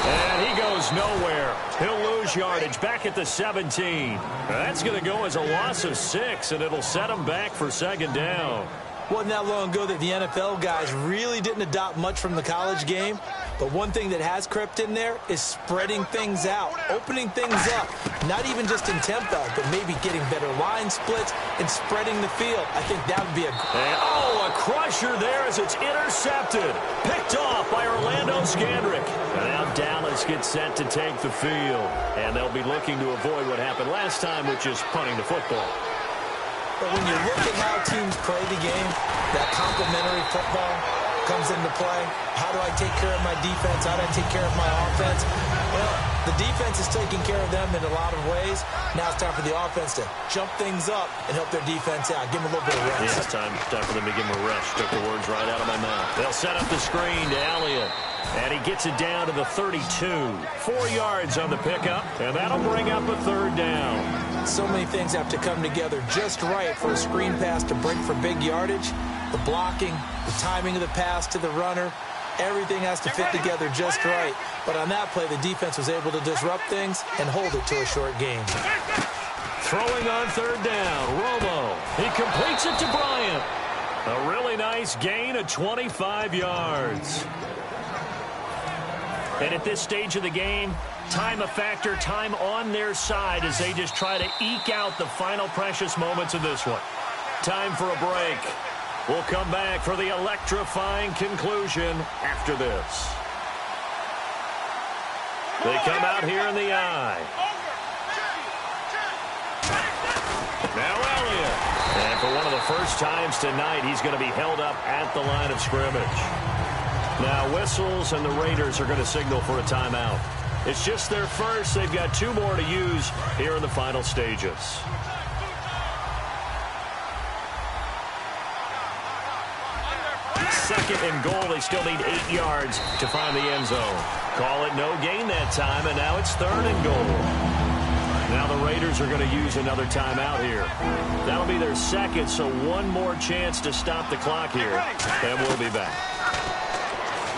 S2: And he goes nowhere. He'll lose yardage back at the 17. That's going to go as a loss of 6, and it'll set him back for 2nd down.
S3: Wasn't that long ago that the NFL guys really didn't adopt much from the college game. But one thing that has crept in there is spreading things out, opening things up, not even just in tempo, but maybe getting better line splits and spreading the field. I think that would be a
S2: crusher there as it's intercepted. Picked off by Orlando Scandrick. And now Dallas gets set to take the field. And they'll be looking to avoid what happened last time, which is punting the football.
S3: But when you look at how teams play the game, that complementary football comes into play. How do I take care of my defense? How do I take care of my offense? Well, the defense is taking care of them in a lot of ways. Now it's time for the offense to jump things up and help their defense out. Give them a little bit of rest.
S2: Yeah, it's time for them to give them a rest. Took the words right out of my mouth. They'll set up the screen to Elliott. And he gets it down to the 32. 4 yards on the pickup. And that'll bring up a 3rd down.
S3: So many things have to come together just right for a screen pass to break for big yardage. The blocking, the timing of the pass to the runner, everything has to fit together just right. But on that play, the defense was able to disrupt things and hold it to a short game.
S2: Throwing on third down, Romo. He completes it to Bryant. A really nice gain of 25 yards. And at this stage of the game, time a factor, time on their side as they just try to eke out the final precious moments of this one. Time for a break. We'll come back for the electrifying conclusion after this. They come out here in the eye. Now Elliott. And for one of the first times tonight, he's going to be held up at the line of scrimmage. Now whistles and the Raiders are going to signal for a timeout. It's just their first. They've got 2 more to use here in the final stages. Second and goal. They still need 8 yards to find the end zone. Call it no gain that time, and now it's 3rd and goal. Now the Raiders are going to use another timeout here. That'll be their second, so one more chance to stop the clock here, and we'll be back.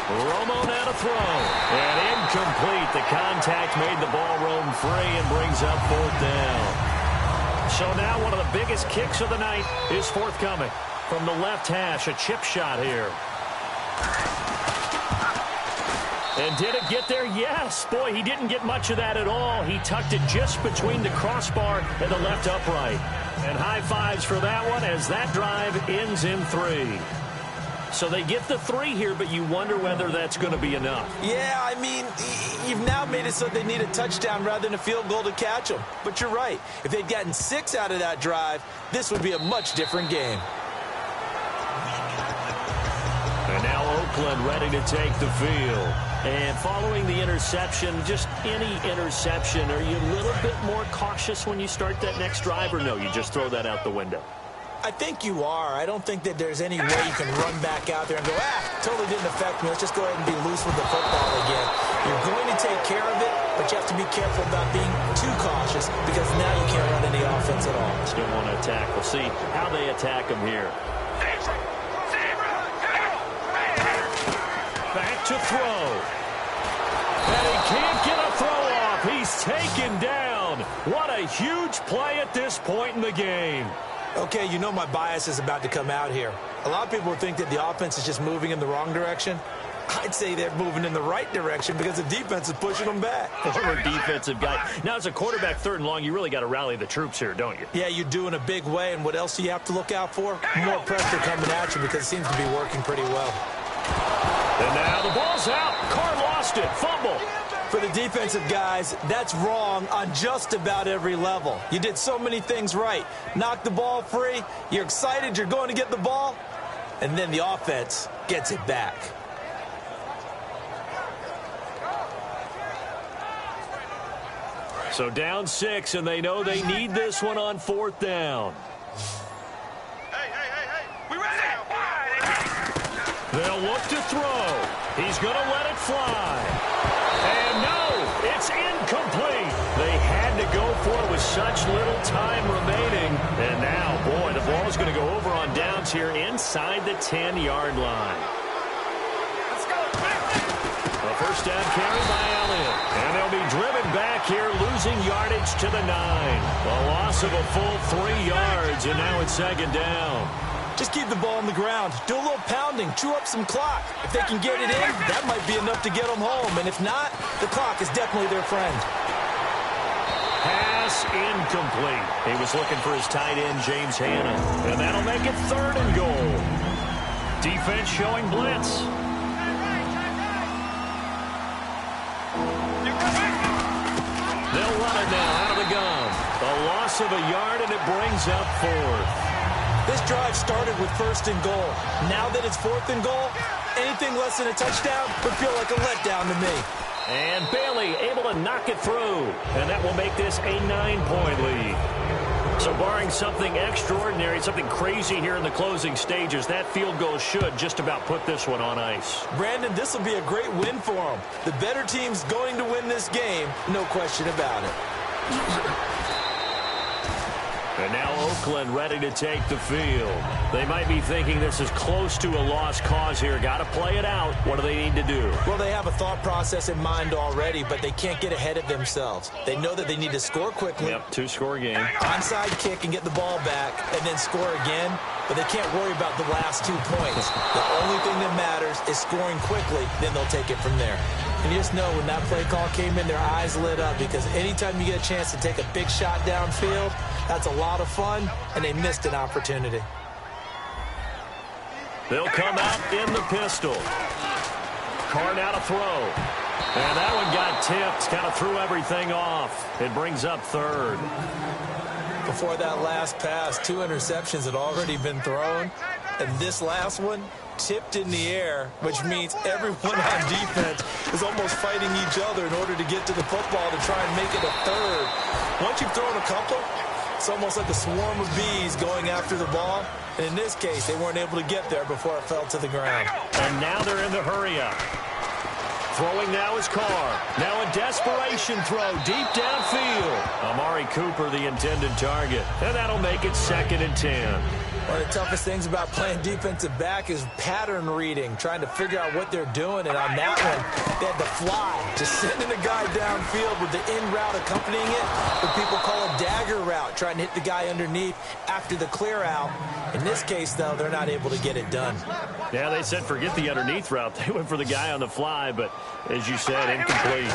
S2: Romo now to throw, and incomplete. The contact made the ball roam free and brings up 4th down. So now one of the biggest kicks of the night is forthcoming. From the left hash, a chip shot here. And did it get there? Yes. Boy, he didn't get much of that at all. He tucked it just between the crossbar and the left upright. And high fives for that one as that drive ends in 3. So they get the 3 here, but you wonder whether that's going to be enough.
S3: Yeah, I mean, you've now made it so they need a touchdown rather than a field goal to catch them. But you're right. If they'd gotten 6 out of that drive, this would be a much different game.
S2: And now Oakland ready to take the field. And following the interception, just any interception, are you a little bit more cautious when you start that next drive, or no, you just throw that out the window?
S3: I think you are. I don't think that there's any way you can run back out there and go, totally didn't affect me. Let's just go ahead and be loose with the football again. You're going to take care of it, but you have to be careful about being too cautious because now you can't run any offense at all.
S2: Still want to attack. We'll see how they attack him here. Back to throw. And he can't get a throw off. He's taken down. What a huge play at this point in the game.
S3: Okay, you know my bias is about to come out here. A lot of people think that the offense is just moving in the wrong direction. I'd say they're moving in the right direction because the defense is pushing them back.
S2: Former defensive guy. Now, as a quarterback 3rd and long, you really got to rally the troops here, don't you?
S3: Yeah, you do in a big way. And what else do you have to look out for? More pressure coming at you because it seems to be working pretty well.
S2: And now the ball's out. Carr lost it. Fumble.
S3: For the defensive guys, that's wrong on just about every level. You did so many things right. Knock the ball free. You're excited you're going to get the ball. And then the offense gets it back.
S2: So down 6, and they know they need this one on 4th down.
S6: Hey. We ready?
S2: They'll look to throw. He's going to let it fly. And no, it's incomplete. They had to go for it with such little time remaining. And now, boy, the ball is going to go over on downs here inside the 10-yard line.
S6: Let's go.
S2: A first down carry by Elliott. And they'll be driven back here, losing yardage to the 9. A loss of a full 3 yards, and now it's 2nd down.
S3: Just keep the ball on the ground. Do a little pounding. Chew up some clock. If they can get it in, that might be enough to get them home. And if not, the clock is definitely their friend.
S2: Pass incomplete. He was looking for his tight end, James Hanna. And that'll make it 3rd and goal. Defense showing blitz. They'll run it now out of the gun. A loss of a yard, and it brings up 4th.
S3: This drive started with 1st and goal. Now that it's 4th and goal, anything less than a touchdown would feel like a letdown to me.
S2: And Bailey able to knock it through. And that will make this a 9-point lead. So barring something extraordinary, something crazy here in the closing stages, that field goal should just about put this one on ice.
S3: Brandon, this will be a great win for them. The better team's going to win this game, no question about it.
S2: Oakland ready to take the field. They might be thinking this is close to a lost cause here. Got to play it out. What do they need to do?
S3: Well, they have a thought process in mind already, but they can't get ahead of themselves. They know that they need to score quickly.
S2: Yep, two-score game.
S3: Onside kick and get the ball back and then score again, but they can't worry about the last 2 points. The only thing that matters is scoring quickly, then they'll take it from there. And you just know when that play call came in, their eyes lit up, because anytime you get a chance to take a big shot downfield, that's a lot of fun, and they missed an opportunity.
S2: They'll come out in the pistol. Carr now to throw. And that one got tipped, kind of threw everything off. It brings up third.
S3: Before that last pass, 2 interceptions had already been thrown, and this last one tipped in the air, which means everyone on defense is almost fighting each other in order to get to the football to try and make it a third. Once you've thrown a couple, it's almost like a swarm of bees going after the ball. And in this case, they weren't able to get there before it fell to the ground.
S2: And now they're in the hurry-up. Throwing now is Carr. Now a desperation throw deep downfield. Amari Cooper, the intended target. And that'll make it 2nd and 10.
S3: One of the toughest things about playing defensive back is pattern reading, trying to figure out what they're doing. And on that one, they had to fly, just sending a guy downfield with the in route accompanying it, what people call a dagger route, trying to hit the guy underneath after the clear out. In this case, though, they're not able to get it done.
S2: Yeah, they said forget the underneath route. They went for the guy on the fly, but as you said, incomplete.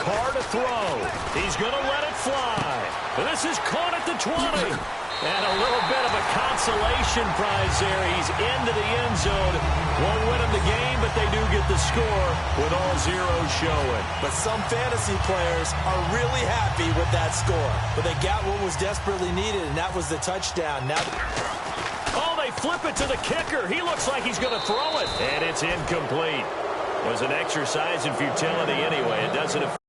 S2: Carr to throw. He's going to let it fly. And this is caught at the 20. And a little bit of a consolation prize there. He's into the end zone. Won't win him the game, but they do get the score with all zeros showing.
S3: But some fantasy players are really happy with that score. But they got what was desperately needed, and that was the touchdown. Now,
S2: oh, they flip it to the kicker. He looks like he's going to throw it. And it's incomplete. It was an exercise in futility anyway. It doesn't affect.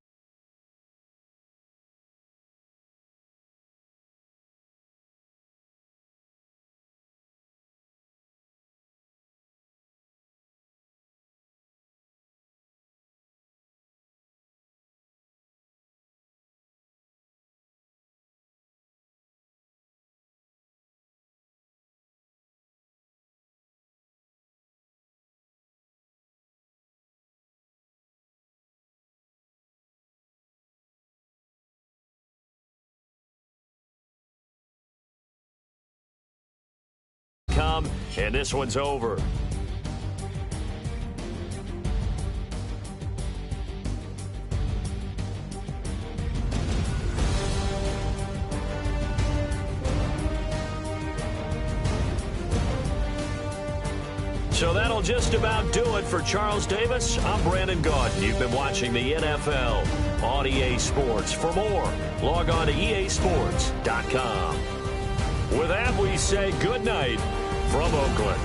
S2: And this one's over. So that'll just about do it for Charles Davis. I'm Brandon Gaudin. You've been watching the NFL on EA Sports. For more, log on to easports.com. With that, we say good night from Oakland.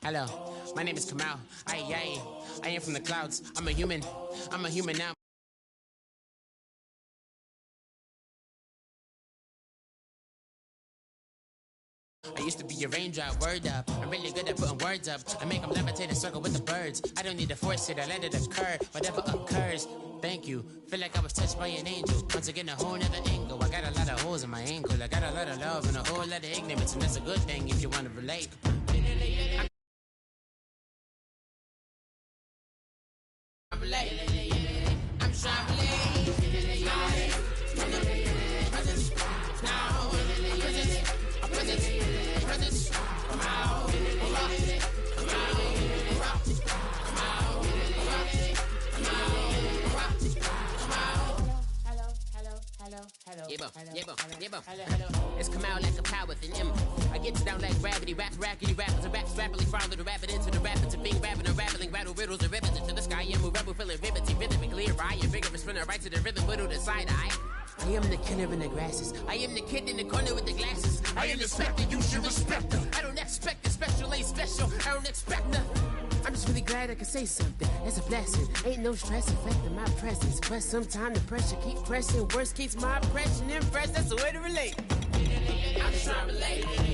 S7: Hello, my name is Kamal. I am from the clouds. I'm a human now. I used to be a raindrop, word up. I'm really good at putting words up. I make them levitate and circle with the birds. I don't need to force it, I let it occur. Whatever occurs, thank you. Feel like I was touched by an angel. Once again, a whole nother angle. I got a lot of holes in my ankle. I got a lot of love and a whole lot of ignorance. And that's a good thing if you want to relate. I'm trying to It's come out like a power with an M. I get you down like gravity, rackety rappers and raps rapidly follow the rapid into the rapid to being rapping and rattling, rattle riddles and ribbons into the sky. I'm a rebel feeling rhythmically, rhythmically, I am vigorous, spinner right to the rhythm, middle to side eye. I am the killer in the grasses. I am the kid in the corner with the glasses. I am the specter, you should respect her. I don't expect the special, ain't special. I don't expect nothing. I'm just really glad I can say something. That's a blessing. Ain't no stress affecting my presence. But sometimes the pressure keep pressing. Worst keeps my impression impressed. That's the way to relate. I'm just trying to relate.